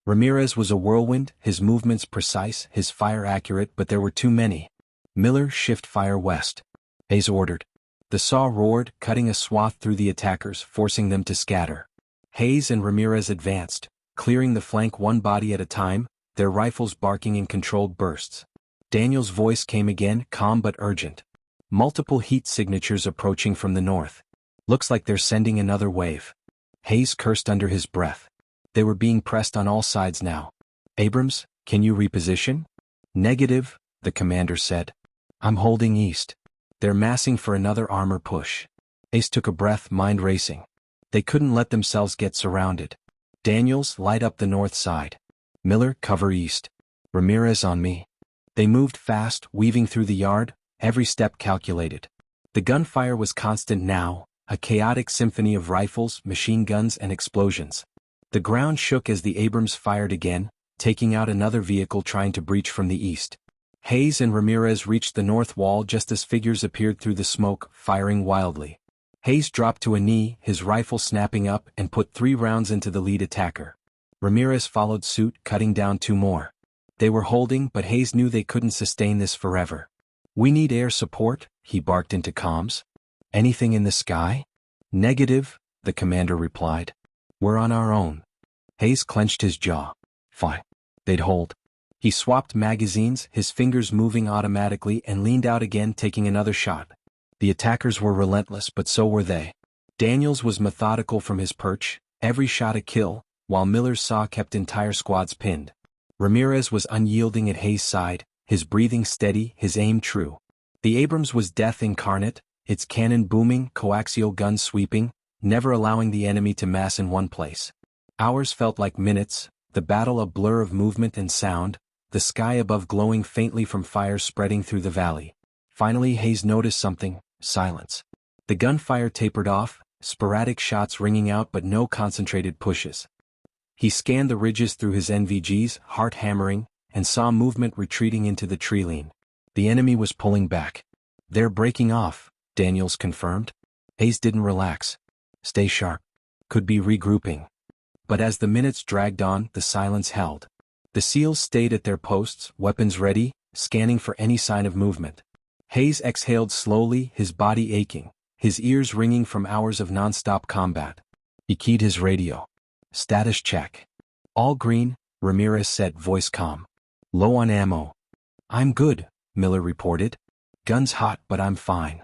Ramirez was a whirlwind, his movements precise, his fire accurate, but there were too many. Miller, shift fire west. Hayes ordered. The saw roared, cutting a swath through the attackers, forcing them to scatter. Hayes and Ramirez advanced, clearing the flank one body at a time, their rifles barking in controlled bursts. Daniel's voice came again, calm but urgent. Multiple heat signatures approaching from the north. Looks like they're sending another wave. Hayes cursed under his breath. They were being pressed on all sides now. Abrams, can you reposition? Negative, the commander said. I'm holding east. They're massing for another armor push. Hayes took a breath, mind racing. They couldn't let themselves get surrounded. Daniels, light up the north side. Miller, cover east. Ramirez on me. They moved fast, weaving through the yard, every step calculated. The gunfire was constant now, a chaotic symphony of rifles, machine guns, and explosions. The ground shook as the Abrams fired again, taking out another vehicle trying to breach from the east. Hayes and Ramirez reached the north wall just as figures appeared through the smoke, firing wildly. Hayes dropped to a knee, his rifle snapping up, and put 3 rounds into the lead attacker. Ramirez followed suit, cutting down 2 more. They were holding, but Hayes knew they couldn't sustain this forever. We need air support, he barked into comms. Anything in the sky? Negative, the commander replied. We're on our own. Hayes clenched his jaw. Fine. They'd hold. He swapped magazines, his fingers moving automatically, and leaned out again, taking another shot. The attackers were relentless, but so were they. Daniels was methodical from his perch, every shot a kill, while Miller's saw kept entire squads pinned. Ramirez was unyielding at Hayes' side, his breathing steady, his aim true. The Abrams was death incarnate, its cannon booming, coaxial guns sweeping, never allowing the enemy to mass in one place. Hours felt like minutes, the battle a blur of movement and sound, the sky above glowing faintly from fires spreading through the valley. Finally Hayes noticed something: silence. The gunfire tapered off, sporadic shots ringing out but no concentrated pushes. He scanned the ridges through his NVGs, heart hammering, and saw movement retreating into the treeline. The enemy was pulling back. They're breaking off, Daniels confirmed. Hayes didn't relax. Stay sharp. Could be regrouping. But as the minutes dragged on, the silence held. The SEALs stayed at their posts, weapons ready, scanning for any sign of movement. Hayes exhaled slowly, his body aching, his ears ringing from hours of non-stop combat. He keyed his radio. Status check. All green, Ramirez said, voice calm. Low on ammo. I'm good, Miller reported. Guns hot, but I'm fine.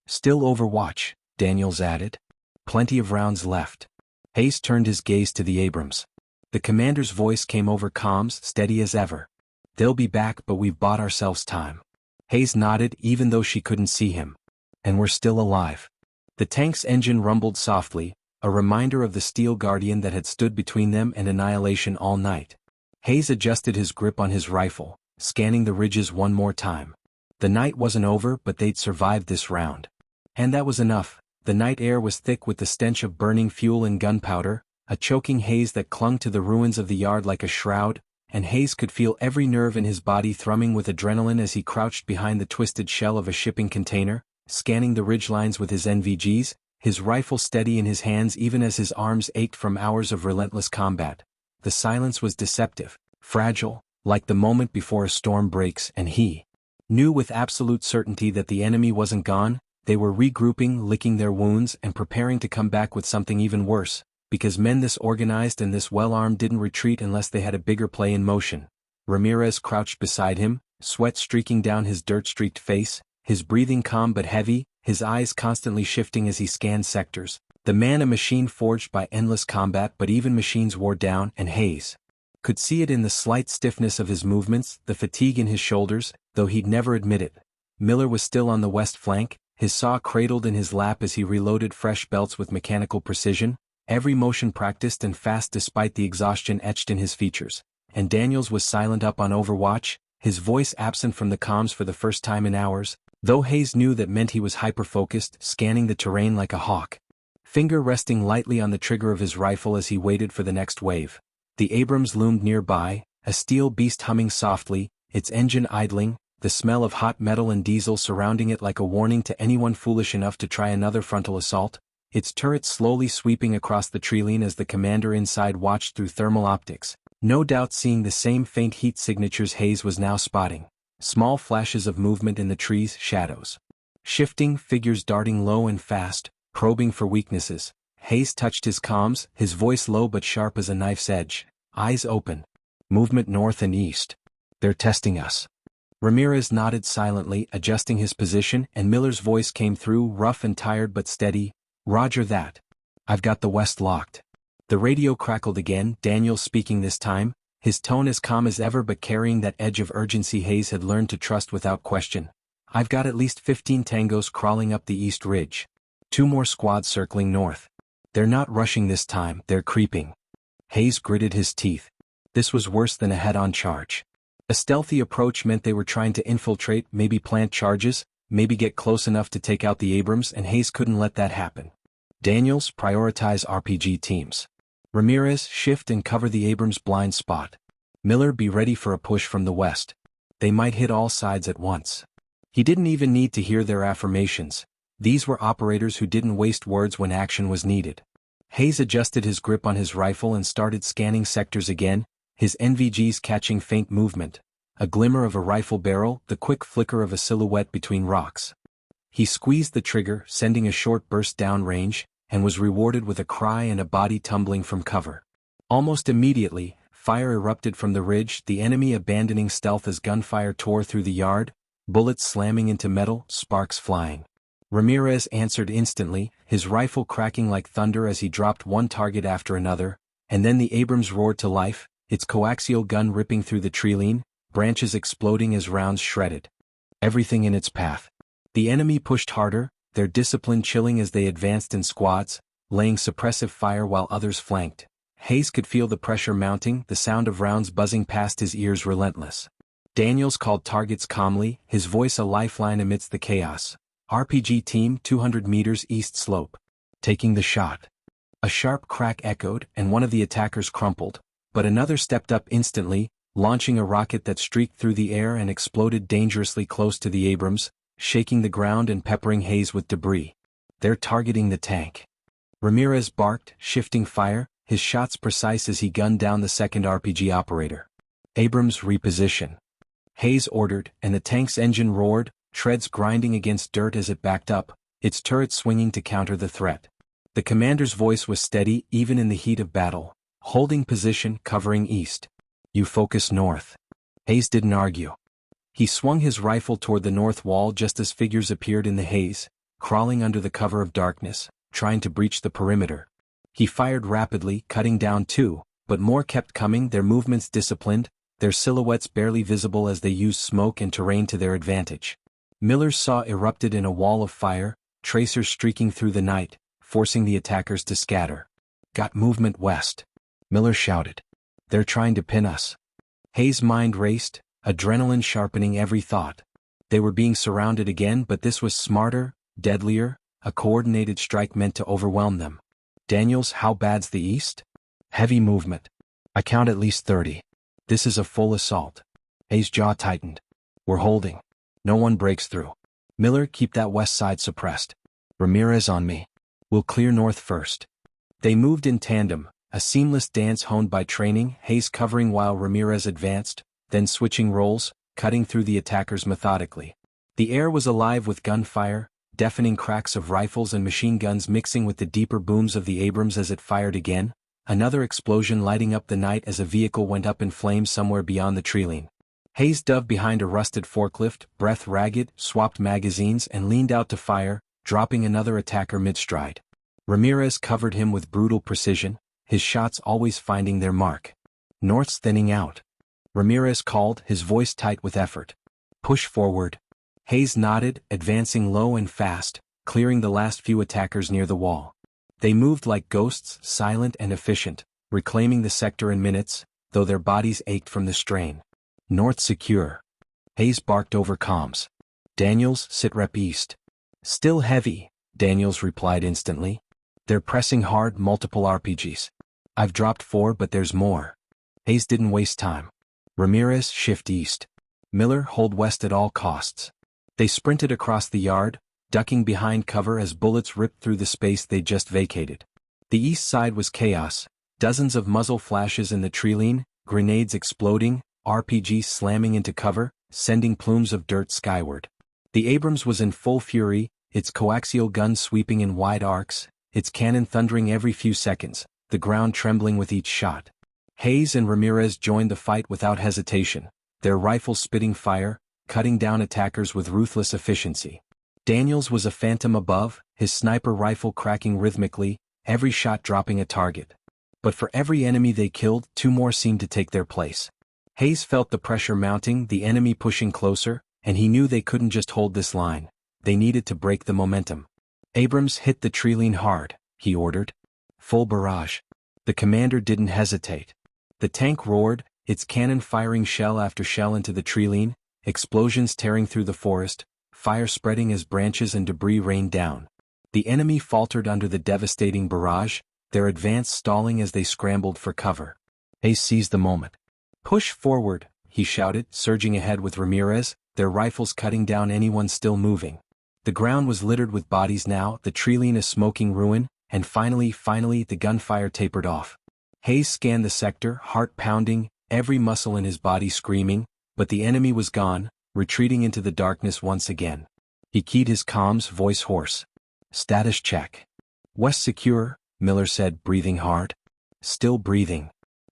Still overwatch, Daniels added. Plenty of rounds left. Hayes turned his gaze to the Abrams. The commander's voice came over comms, steady as ever. They'll be back, but we've bought ourselves time. Hayes nodded, even though she couldn't see him. And we're still alive. The tank's engine rumbled softly, a reminder of the steel guardian that had stood between them and annihilation all night. Hayes adjusted his grip on his rifle, scanning the ridges one more time. The night wasn't over, but they'd survived this round. And that was enough. The night air was thick with the stench of burning fuel and gunpowder, a choking haze that clung to the ruins of the yard like a shroud, and Hayes could feel every nerve in his body thrumming with adrenaline as he crouched behind the twisted shell of a shipping container, scanning the ridgelines with his NVGs, his rifle steady in his hands even as his arms ached from hours of relentless combat. The silence was deceptive, fragile, like the moment before a storm breaks, and he knew with absolute certainty that the enemy wasn't gone. They were regrouping, licking their wounds, and preparing to come back with something even worse, because men this organized and this well-armed didn't retreat unless they had a bigger play in motion. Ramirez crouched beside him, sweat streaking down his dirt-streaked face, his breathing calm but heavy, his eyes constantly shifting as he scanned sectors. The man a machine forged by endless combat, but even machines wore down, and Hayes could see it in the slight stiffness of his movements, the fatigue in his shoulders, though he'd never admit it. Miller was still on the west flank, his saw cradled in his lap as he reloaded fresh belts with mechanical precision, every motion practiced and fast despite the exhaustion etched in his features. And Daniels was silent up on overwatch, his voice absent from the comms for the first time in hours, Though Hayes knew that meant he was hyper-focused, scanning the terrain like a hawk. Finger resting lightly on the trigger of his rifle as he waited for the next wave. The Abrams loomed nearby, a steel beast humming softly, its engine idling, the smell of hot metal and diesel surrounding it like a warning to anyone foolish enough to try another frontal assault, its turret slowly sweeping across the treeline as the commander inside watched through thermal optics, no doubt seeing the same faint heat signatures Hayes was now spotting. Small flashes of movement in the trees' shadows. Shifting figures darting low and fast, probing for weaknesses. Hayes touched his comms, his voice low but sharp as a knife's edge, eyes open. Movement north and east. They're testing us. Ramirez nodded silently, adjusting his position, and Miller's voice came through, rough and tired but steady. Roger that. I've got the west locked. The radio crackled again, Daniel speaking this time, his tone as calm as ever but carrying that edge of urgency Hayes had learned to trust without question. I've got at least 15 tangos crawling up the east ridge. 2 more squads circling north. They're not rushing this time, they're creeping. Hayes gritted his teeth. This was worse than a head-on charge. A stealthy approach meant they were trying to infiltrate, maybe plant charges, maybe get close enough to take out the Abrams, and Hayes couldn't let that happen. Daniels, prioritize RPG teams. Ramirez, shift and cover the Abrams blind spot. Miller, be ready for a push from the west. They might hit all sides at once. He didn't even need to hear their affirmations. These were operators who didn't waste words when action was needed. Hayes adjusted his grip on his rifle and started scanning sectors again, his NVGs catching faint movement. A glimmer of a rifle barrel, the quick flicker of a silhouette between rocks. He squeezed the trigger, sending a short burst downrange, and was rewarded with a cry and a body tumbling from cover. Almost immediately, fire erupted from the ridge, the enemy abandoning stealth as gunfire tore through the yard, bullets slamming into metal, sparks flying. Ramirez answered instantly, his rifle cracking like thunder as he dropped one target after another, and then the Abrams roared to life, its coaxial gun ripping through the treeline, branches exploding as rounds shredded everything in its path. The enemy pushed harder, their discipline chilling as they advanced in squads, laying suppressive fire while others flanked. Hayes could feel the pressure mounting, the sound of rounds buzzing past his ears relentless. Daniels called targets calmly, his voice a lifeline amidst the chaos. RPG team 200 meters east slope. Taking the shot. A sharp crack echoed, and one of the attackers crumpled, but another stepped up instantly, launching a rocket that streaked through the air and exploded dangerously close to the Abrams, shaking the ground and peppering Hayes with debris. They're targeting the tank. Ramirez barked, shifting fire, his shots precise as he gunned down the second RPG operator. Abrams reposition. Hayes ordered, and the tank's engine roared, treads grinding against dirt as it backed up, its turret swinging to counter the threat. The commander's voice was steady even in the heat of battle. Holding position, covering east. You focus north. Hayes didn't argue. He swung his rifle toward the north wall just as figures appeared in the haze, crawling under the cover of darkness, trying to breach the perimeter. He fired rapidly, cutting down 2, but more kept coming, their movements disciplined, their silhouettes barely visible as they used smoke and terrain to their advantage. Miller's saw erupted in a wall of fire, tracers streaking through the night, forcing the attackers to scatter. Got movement west. Miller shouted. They're trying to pin us. Hayes' mind raced, adrenaline sharpening every thought. They were being surrounded again, but this was smarter, deadlier, a coordinated strike meant to overwhelm them. Daniels, how bad's the east? Heavy movement. I count at least 30. This is a full assault. Hayes' jaw tightened. We're holding. No one breaks through. Miller, keep that west side suppressed. Ramirez on me. We'll clear north first. They moved in tandem, a seamless dance honed by training, Hayes covering while Ramirez advanced, then switching roles, cutting through the attackers methodically. The air was alive with gunfire, deafening cracks of rifles and machine guns mixing with the deeper booms of the Abrams as it fired again, another explosion lighting up the night as a vehicle went up in flames somewhere beyond the treeline. Hayes dove behind a rusted forklift, breath ragged, swapped magazines and leaned out to fire, dropping another attacker mid-stride. Ramirez covered him with brutal precision, his shots always finding their mark. North's thinning out. Ramirez called, his voice tight with effort. Push forward. Hayes nodded, advancing low and fast, clearing the last few attackers near the wall. They moved like ghosts, silent and efficient, reclaiming the sector in minutes, though their bodies ached from the strain. North secure. Hayes barked over comms. Daniels, sitrep east. Still heavy, Daniels replied instantly. They're pressing hard, multiple RPGs. I've dropped 4 but there's more. Hayes didn't waste time. Ramirez, shift east. Miller, hold west at all costs. They sprinted across the yard, ducking behind cover as bullets ripped through the space they'd just vacated. The east side was chaos, dozens of muzzle flashes in the treeline, grenades exploding, RPGs slamming into cover, sending plumes of dirt skyward. The Abrams was in full fury, its coaxial guns sweeping in wide arcs, its cannon thundering every few seconds, the ground trembling with each shot. Hayes and Ramirez joined the fight without hesitation, their rifles spitting fire, cutting down attackers with ruthless efficiency. Daniels was a phantom above, his sniper rifle cracking rhythmically, every shot dropping a target. But for every enemy they killed, 2 more seemed to take their place. Hayes felt the pressure mounting, the enemy pushing closer, and he knew they couldn't just hold this line. They needed to break the momentum. Abrams, hit the treeline hard, he ordered. Full barrage. The commander didn't hesitate. The tank roared, its cannon firing shell after shell into the treeline, explosions tearing through the forest, fire spreading as branches and debris rained down. The enemy faltered under the devastating barrage, their advance stalling as they scrambled for cover. Hayes seized the moment. Push forward, he shouted, surging ahead with Ramirez, their rifles cutting down anyone still moving. The ground was littered with bodies now, the treeline a smoking ruin, and finally the gunfire tapered off. Hayes scanned the sector, heart pounding, every muscle in his body screaming, but the enemy was gone, retreating into the darkness once again. He keyed his comms, voice hoarse. Status check. West secure, Miller said, breathing hard. Still breathing.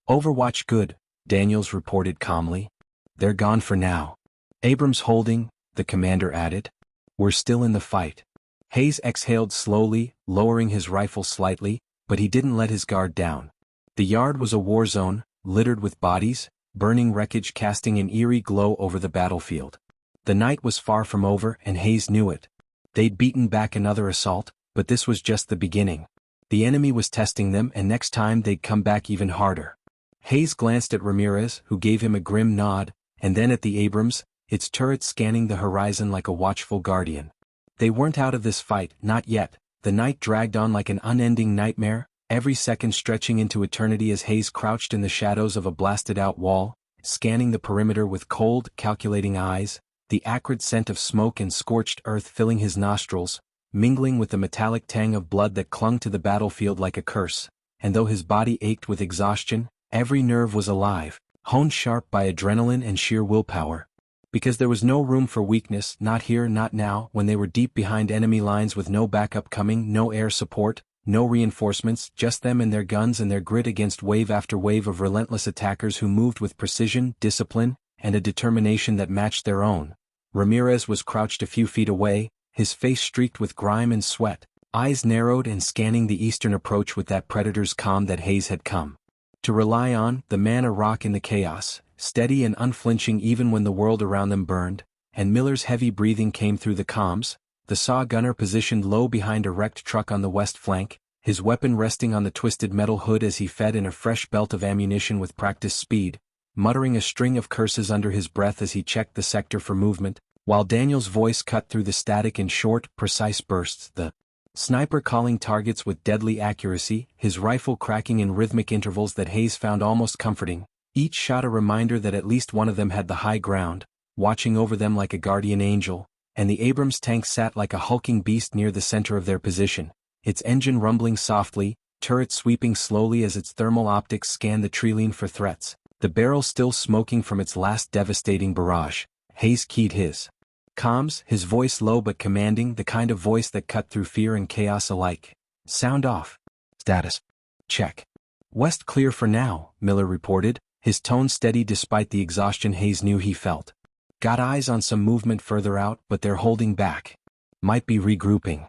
Overwatch good, Daniels reported calmly. They're gone for now. Abrams holding, the commander added. We're still in the fight. Hayes exhaled slowly, lowering his rifle slightly, but he didn't let his guard down. The yard was a war zone, littered with bodies, burning wreckage casting an eerie glow over the battlefield. The night was far from over and Hayes knew it. They'd beaten back another assault, but this was just the beginning. The enemy was testing them and next time they'd come back even harder. Hayes glanced at Ramirez, who gave him a grim nod, and then at the Abrams, its turret scanning the horizon like a watchful guardian. They weren't out of this fight, not yet. The night dragged on like an unending nightmare, every second stretching into eternity as Hayes crouched in the shadows of a blasted-out wall, scanning the perimeter with cold, calculating eyes, the acrid scent of smoke and scorched earth filling his nostrils, mingling with the metallic tang of blood that clung to the battlefield like a curse, and though his body ached with exhaustion, every nerve was alive, honed sharp by adrenaline and sheer willpower. Because there was no room for weakness, not here, not now, when they were deep behind enemy lines with no backup coming, no air support, no reinforcements, just them and their guns and their grit against wave after wave of relentless attackers who moved with precision, discipline, and a determination that matched their own. Ramirez was crouched a few feet away, his face streaked with grime and sweat, eyes narrowed and scanning the eastern approach with that predator's calm that Hayes had come to rely on, the man a rock in the chaos, steady and unflinching even when the world around them burned, and Miller's heavy breathing came through the comms, the saw gunner positioned low behind a wrecked truck on the west flank, his weapon resting on the twisted metal hood as he fed in a fresh belt of ammunition with practiced speed, muttering a string of curses under his breath as he checked the sector for movement, while Daniel's voice cut through the static in short, precise bursts, the sniper calling targets with deadly accuracy, his rifle cracking in rhythmic intervals that Hayes found almost comforting, each shot a reminder that at least one of them had the high ground, watching over them like a guardian angel, and the Abrams tank sat like a hulking beast near the center of their position, its engine rumbling softly, turret sweeping slowly as its thermal optics scanned the treeline for threats, the barrel still smoking from its last devastating barrage. Hayes keyed his comms, his voice low but commanding, the kind of voice that cut through fear and chaos alike. Sound off. Status check. West clear for now, Miller reported, his tone steady despite the exhaustion Hayes knew he felt. Got eyes on some movement further out, but they're holding back. Might be regrouping.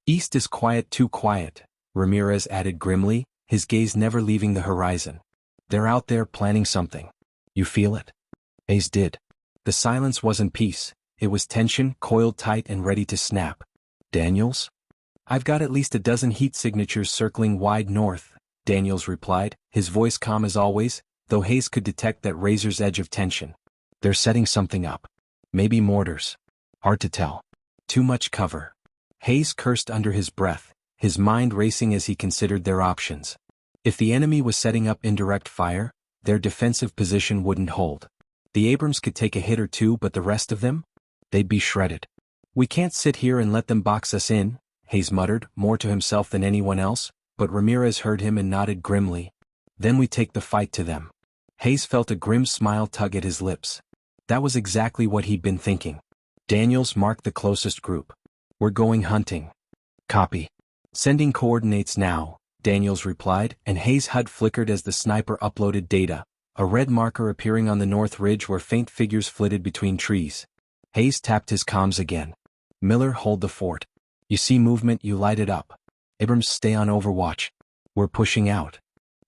East is quiet, too quiet, Ramirez added grimly, his gaze never leaving the horizon. They're out there planning something. You feel it? Hayes did. The silence wasn't peace. It was tension, coiled tight and ready to snap. Daniels? I've got at least a dozen heat signatures circling wide north, Daniels replied, his voice calm as always, though Hayes could detect that razor's edge of tension. They're setting something up. Maybe mortars. Hard to tell. Too much cover. Hayes cursed under his breath, his mind racing as he considered their options. If the enemy was setting up indirect fire, their defensive position wouldn't hold. The Abrams could take a hit or two, but the rest of them? They'd be shredded. We can't sit here and let them box us in, Hayes muttered, more to himself than anyone else, but Ramirez heard him and nodded grimly. Then we take the fight to them. Hayes felt a grim smile tug at his lips. That was exactly what he'd been thinking. Daniels marked the closest group. We're going hunting. Copy. Sending coordinates now, Daniels replied, and Hayes' HUD flickered as the sniper uploaded data, a red marker appearing on the north ridge where faint figures flitted between trees. Hayes tapped his comms again. Miller, hold the fort. You see movement, you light it up. Abrams, stay on overwatch. We're pushing out.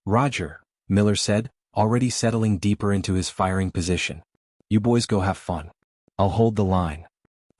Roger, Miller said, already settling deeper into his firing position. You boys go have fun. I'll hold the line.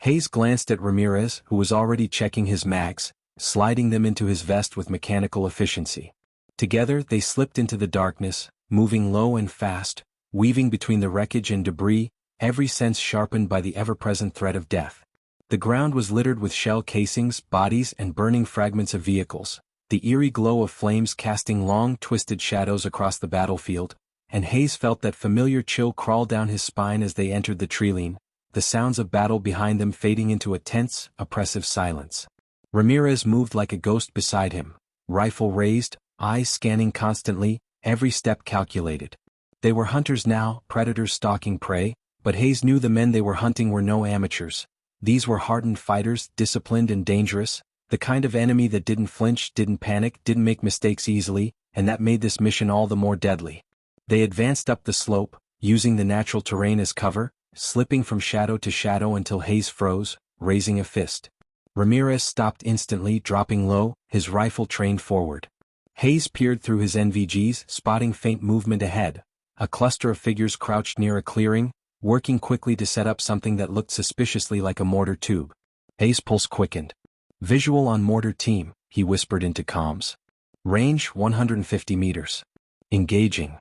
Hayes glanced at Ramirez, who was already checking his mags, sliding them into his vest with mechanical efficiency. Together they slipped into the darkness, moving low and fast, weaving between the wreckage and debris, every sense sharpened by the ever-present threat of death. The ground was littered with shell casings, bodies, and burning fragments of vehicles, the eerie glow of flames casting long, twisted shadows across the battlefield, and Hayes felt that familiar chill crawl down his spine as they entered the treeline, the sounds of battle behind them fading into a tense, oppressive silence. Ramirez moved like a ghost beside him, rifle raised, eyes scanning constantly, every step calculated. They were hunters now, predators stalking prey, but Hayes knew the men they were hunting were no amateurs. These were hardened fighters, disciplined and dangerous, the kind of enemy that didn't flinch, didn't panic, didn't make mistakes easily, and that made this mission all the more deadly. They advanced up the slope, using the natural terrain as cover, slipping from shadow to shadow until Hayes froze, raising a fist. Ramirez stopped instantly, dropping low, his rifle trained forward. Hayes peered through his NVGs, spotting faint movement ahead. A cluster of figures crouched near a clearing, working quickly to set up something that looked suspiciously like a mortar tube. Hayes' pulse quickened. Visual on mortar team, he whispered into comms. Range 150 meters. Engaging.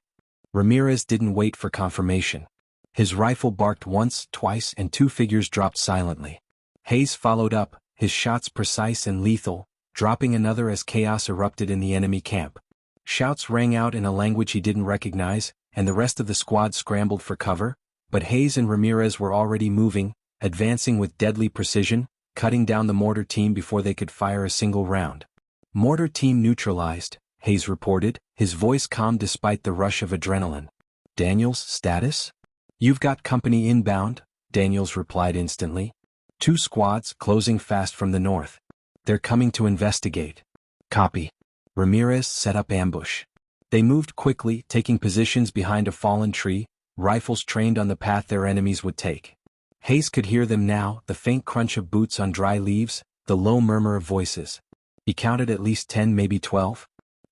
Ramirez didn't wait for confirmation. His rifle barked once, twice, and two figures dropped silently. Hayes followed up, his shots precise and lethal, dropping another as chaos erupted in the enemy camp. Shouts rang out in a language he didn't recognize, and the rest of the squad scrambled for cover, but Hayes and Ramirez were already moving, advancing with deadly precision, cutting down the mortar team before they could fire a single round. Mortar team neutralized, Hayes reported, his voice calm despite the rush of adrenaline. Daniels, status? You've got company inbound, Daniels replied instantly. 2 squads closing fast from the north. They're coming to investigate. Copy. Ramirez set up ambush. They moved quickly, taking positions behind a fallen tree, rifles trained on the path their enemies would take. Hayes could hear them now, the faint crunch of boots on dry leaves, the low murmur of voices. He counted at least 10, maybe 12.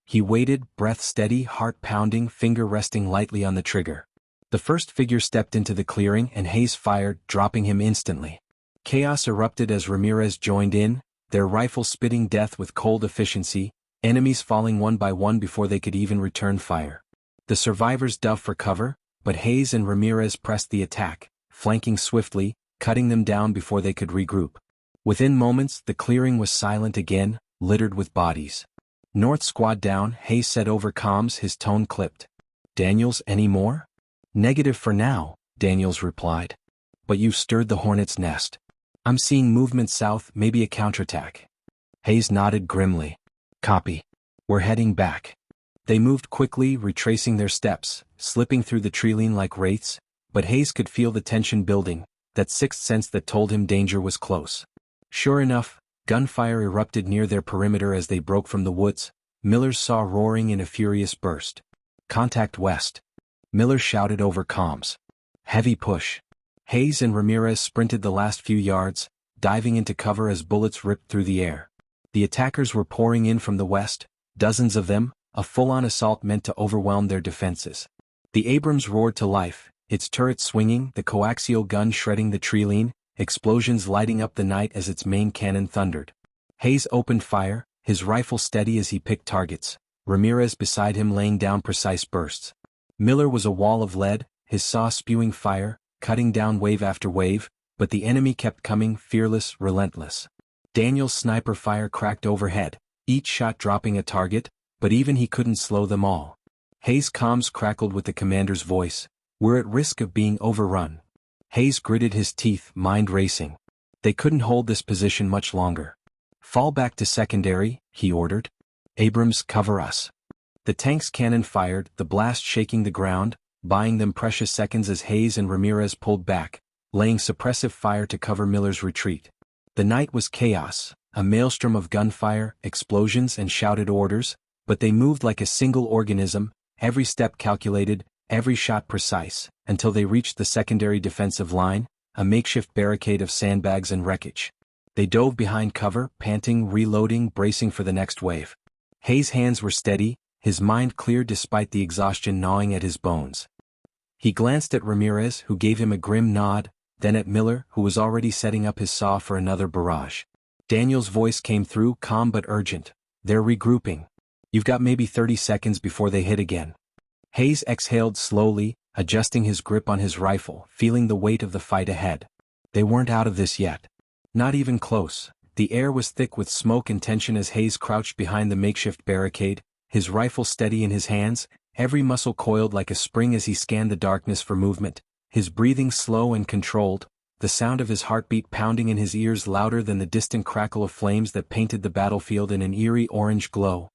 He waited, breath steady, heart pounding, finger resting lightly on the trigger. The first figure stepped into the clearing and Hayes fired, dropping him instantly. Chaos erupted as Ramirez joined in, their rifles spitting death with cold efficiency, enemies falling one by one before they could even return fire. The survivors dove for cover, but Hayes and Ramirez pressed the attack, flanking swiftly, cutting them down before they could regroup. Within moments, the clearing was silent again, littered with bodies. North squad down, Hayes said over comms, his tone clipped. Daniels, any more? Negative for now, Daniels replied. But you've stirred the hornet's nest. I'm seeing movement south, maybe a counterattack. Hayes nodded grimly. Copy. We're heading back. They moved quickly, retracing their steps, slipping through the treeline like wraiths, but Hayes could feel the tension building, that sixth sense that told him danger was close. Sure enough, gunfire erupted near their perimeter as they broke from the woods. Miller's saw roaring in a furious burst. Contact west. Miller shouted over comms. Heavy push. Hayes and Ramirez sprinted the last few yards, diving into cover as bullets ripped through the air. The attackers were pouring in from the west, dozens of them, a full-on assault meant to overwhelm their defenses. The Abrams roared to life, its turret swinging, the coaxial gun shredding the treeline, explosions lighting up the night as its main cannon thundered. Hayes opened fire, his rifle steady as he picked targets, Ramirez beside him laying down precise bursts. Miller was a wall of lead, his saw spewing fire, cutting down wave after wave, but the enemy kept coming, fearless, relentless. Daniel's sniper fire cracked overhead, each shot dropping a target, but even he couldn't slow them all. Hayes' comms crackled with the commander's voice. "We're at risk of being overrun." Hayes gritted his teeth, mind racing. They couldn't hold this position much longer. "Fall back to secondary," he ordered. "Abrams, cover us." The tank's cannon fired, the blast shaking the ground, buying them precious seconds as Hayes and Ramirez pulled back, laying suppressive fire to cover Miller's retreat. The night was chaos, a maelstrom of gunfire, explosions and shouted orders, but they moved like a single organism, every step calculated, every shot precise, until they reached the secondary defensive line, a makeshift barricade of sandbags and wreckage. They dove behind cover, panting, reloading, bracing for the next wave. Hayes' hands were steady, his mind clear despite the exhaustion gnawing at his bones. He glanced at Ramirez, who gave him a grim nod, then at Miller, who was already setting up his saw for another barrage. Daniel's voice came through, calm but urgent. "They're regrouping. You've got maybe 30 seconds before they hit again." Hayes exhaled slowly, adjusting his grip on his rifle, feeling the weight of the fight ahead. They weren't out of this yet. Not even close. The air was thick with smoke and tension as Hayes crouched behind the makeshift barricade, his rifle steady in his hands, every muscle coiled like a spring as he scanned the darkness for movement, his breathing slow and controlled, the sound of his heartbeat pounding in his ears louder than the distant crackle of flames that painted the battlefield in an eerie orange glow.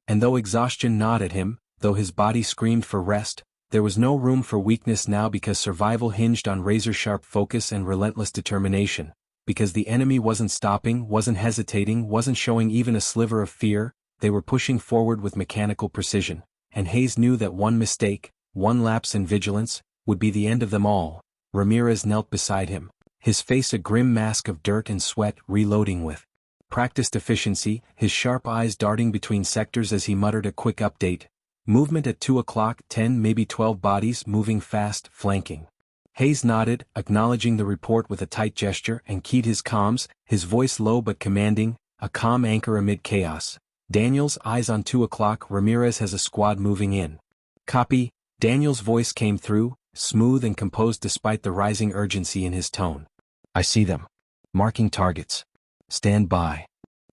And though exhaustion gnawed at him, though his body screamed for rest, there was no room for weakness now because survival hinged on razor-sharp focus and relentless determination, because the enemy wasn't stopping, wasn't hesitating, wasn't showing even a sliver of fear. They were pushing forward with mechanical precision, and Hayes knew that one mistake, one lapse in vigilance, would be the end of them all. Ramirez knelt beside him, his face a grim mask of dirt and sweat, reloading with practiced efficiency, his sharp eyes darting between sectors as he muttered a quick update. "Movement at 2 o'clock, 10 maybe 12 bodies moving fast, flanking." Hayes nodded, acknowledging the report with a tight gesture, and keyed his comms, his voice low but commanding, a calm anchor amid chaos. "Daniels, eyes on 2 o'clock, Ramirez has a squad moving in." "Copy." Daniels' voice came through, smooth and composed despite the rising urgency in his tone. "I see them. Marking targets. Stand by."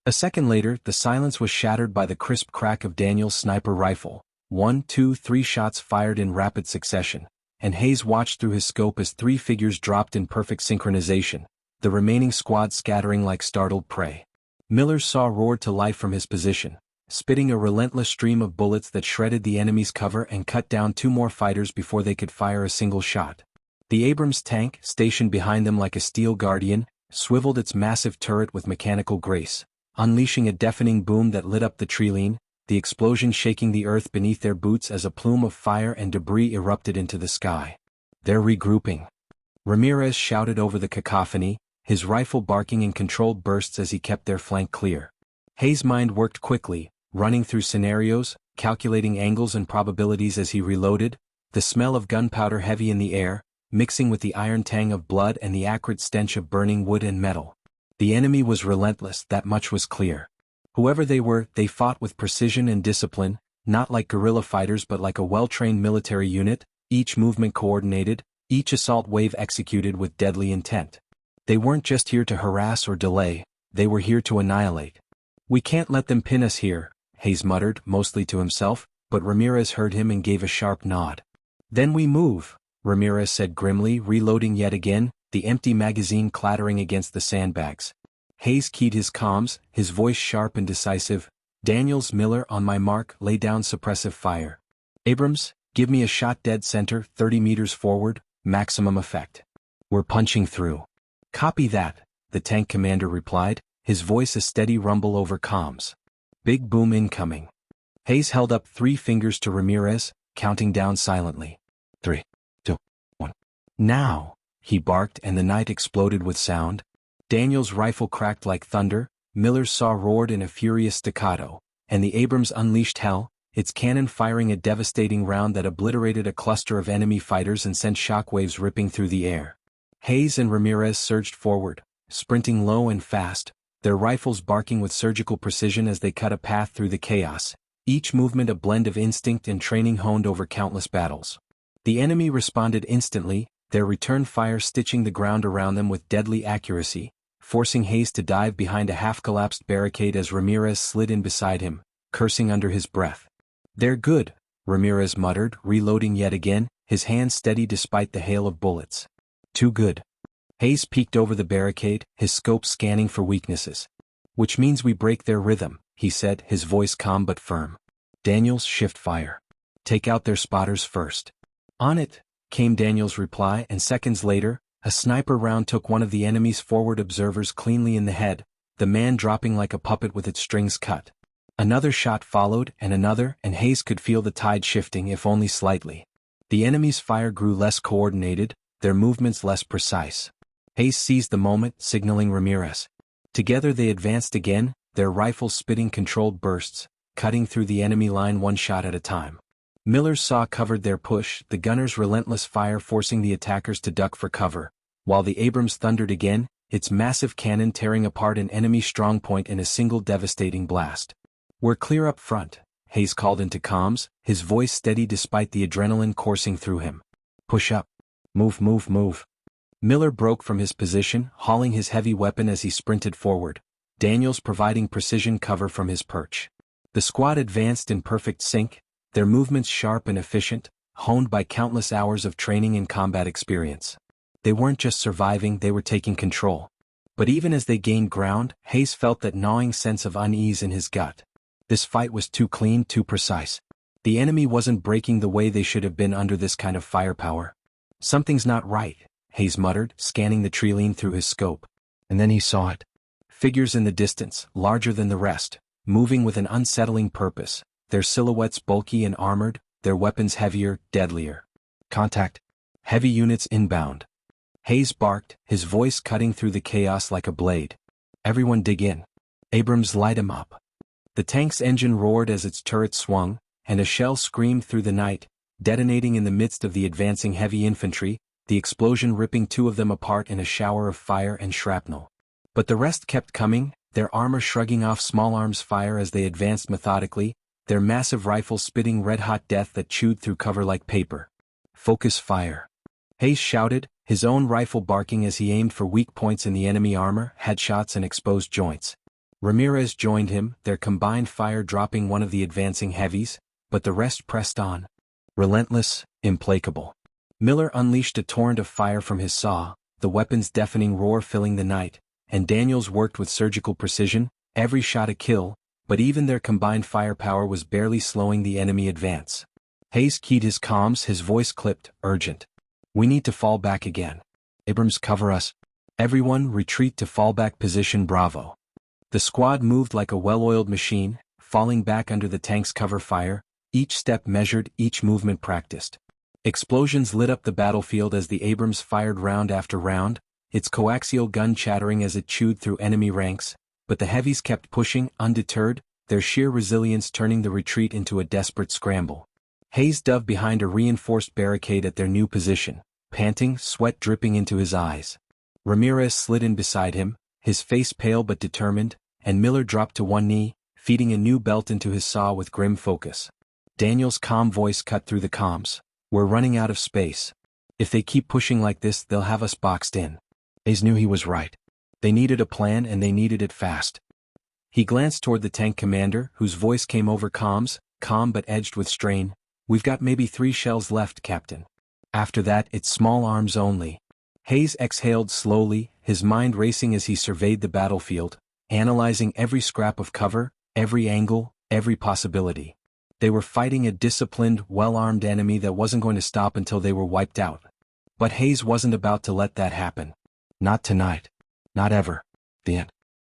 A second later, the silence was shattered by the crisp crack of Daniel's sniper rifle. 1, 2, 3 shots fired in rapid succession, and Hayes watched through his scope as 3 figures dropped in perfect synchronization, the remaining squad scattering like startled prey. Miller's saw roared to life from his position, spitting a relentless stream of bullets that shredded the enemy's cover and cut down 2 more fighters before they could fire a single shot. The Abrams tank, stationed behind them like a steel guardian, swiveled its massive turret with mechanical grace, unleashing a deafening boom that lit up the treeline, the explosion shaking the earth beneath their boots as a plume of fire and debris erupted into the sky. "They're regrouping," Ramirez shouted over the cacophony, his rifle barking in controlled bursts as he kept their flank clear. Hayes' mind worked quickly, running through scenarios, calculating angles and probabilities as he reloaded, the smell of gunpowder heavy in the air, mixing with the iron tang of blood and the acrid stench of burning wood and metal. The enemy was relentless, that much was clear. Whoever they were, they fought with precision and discipline, not like guerrilla fighters but like a well-trained military unit, each movement coordinated, each assault wave executed with deadly intent. They weren't just here to harass or delay, they were here to annihilate. "We can't let them pin us here," Hayes muttered, mostly to himself, but Ramirez heard him and gave a sharp nod. "Then we move," Ramirez said grimly, reloading yet again, the empty magazine clattering against the sandbags. Hayes keyed his comms, his voice sharp and decisive. "Daniels, Miller, on my mark, lay down suppressive fire. Abrams, give me a shot dead center, 30 meters forward, maximum effect. We're punching through." "Copy that," the tank commander replied, his voice a steady rumble over comms. "Big boom incoming." Hayes held up 3 fingers to Ramirez, counting down silently. 3, 2, 1. "Now," he barked, and the night exploded with sound. Daniel's rifle cracked like thunder, Miller's saw roared in a furious staccato, and the Abrams unleashed hell, its cannon firing a devastating round that obliterated a cluster of enemy fighters and sent shockwaves ripping through the air. Hayes and Ramirez surged forward, sprinting low and fast, their rifles barking with surgical precision as they cut a path through the chaos, each movement a blend of instinct and training honed over countless battles. The enemy responded instantly, their return fire stitching the ground around them with deadly accuracy, forcing Hayes to dive behind a half-collapsed barricade as Ramirez slid in beside him, cursing under his breath. "They're good," Ramirez muttered, reloading yet again, his hand steady despite the hail of bullets. "Too good." Hayes peeked over the barricade, his scope scanning for weaknesses. "Which means we break their rhythm," he said, his voice calm but firm. "Daniels, shift fire. Take out their spotters first." "On it," came Daniels' reply, and seconds later, a sniper round took one of the enemy's forward observers cleanly in the head, the man dropping like a puppet with its strings cut. Another shot followed, and another, and Hayes could feel the tide shifting if only slightly. The enemy's fire grew less coordinated, their movements less precise. Hayes seized the moment, signaling Ramirez. Together they advanced again, their rifles spitting controlled bursts, cutting through the enemy line one shot at a time. Miller's saw covered their push, the gunner's relentless fire forcing the attackers to duck for cover, while the Abrams thundered again, its massive cannon tearing apart an enemy strongpoint in a single devastating blast. "We're clear up front," Hayes called into comms, his voice steady despite the adrenaline coursing through him. "Push up. Move, move, move." Miller broke from his position, hauling his heavy weapon as he sprinted forward, Daniels providing precision cover from his perch. The squad advanced in perfect sync, their movements sharp and efficient, honed by countless hours of training and combat experience. They weren't just surviving, they were taking control. But even as they gained ground, Hayes felt that gnawing sense of unease in his gut. This fight was too clean, too precise. The enemy wasn't breaking the way they should have been under this kind of firepower. "Something's not right," Hayes muttered, scanning the treeline through his scope. And then he saw it. Figures in the distance, larger than the rest, moving with an unsettling purpose, their silhouettes bulky and armored, their weapons heavier, deadlier. "Contact. Heavy units inbound." Hayes barked, his voice cutting through the chaos like a blade. "Everyone dig in. Abrams, light him up." The tank's engine roared as its turret swung, and a shell screamed through the night, detonating in the midst of the advancing heavy infantry, the explosion ripping two of them apart in a shower of fire and shrapnel. But the rest kept coming, their armor shrugging off small arms fire as they advanced methodically, their massive rifles spitting red-hot death that chewed through cover like paper. "Focus fire." Hayes shouted, his own rifle barking as he aimed for weak points in the enemy armor, headshots and exposed joints. Ramirez joined him, their combined fire dropping one of the advancing heavies, but the rest pressed on. Relentless, implacable. Miller unleashed a torrent of fire from his saw, the weapon's deafening roar filling the night, and Daniels worked with surgical precision, every shot a kill, but even their combined firepower was barely slowing the enemy advance. Hayes keyed his comms, his voice clipped, urgent. "We need to fall back again. Abrams, cover us. Everyone, retreat to fallback position Bravo." The squad moved like a well-oiled machine, falling back under the tank's cover fire, each step measured, each movement practiced. Explosions lit up the battlefield as the Abrams fired round after round, its coaxial gun chattering as it chewed through enemy ranks, but the heavies kept pushing, undeterred, their sheer resilience turning the retreat into a desperate scramble. Hayes dove behind a reinforced barricade at their new position, panting, sweat dripping into his eyes. Ramirez slid in beside him, his face pale but determined, and Miller dropped to one knee, feeding a new belt into his saw with grim focus. Daniel's calm voice cut through the comms. "We're running out of space. If they keep pushing like this, they'll have us boxed in." Hayes knew he was right. They needed a plan and they needed it fast. He glanced toward the tank commander, whose voice came over comms, calm but edged with strain. "We've got maybe 3 shells left, Captain. After that, it's small arms only." Hayes exhaled slowly, his mind racing as he surveyed the battlefield, analyzing every scrap of cover, every angle, every possibility. They were fighting a disciplined, well-armed enemy that wasn't going to stop until they were wiped out. But Hayes wasn't about to let that happen. Not tonight. Not ever. The end.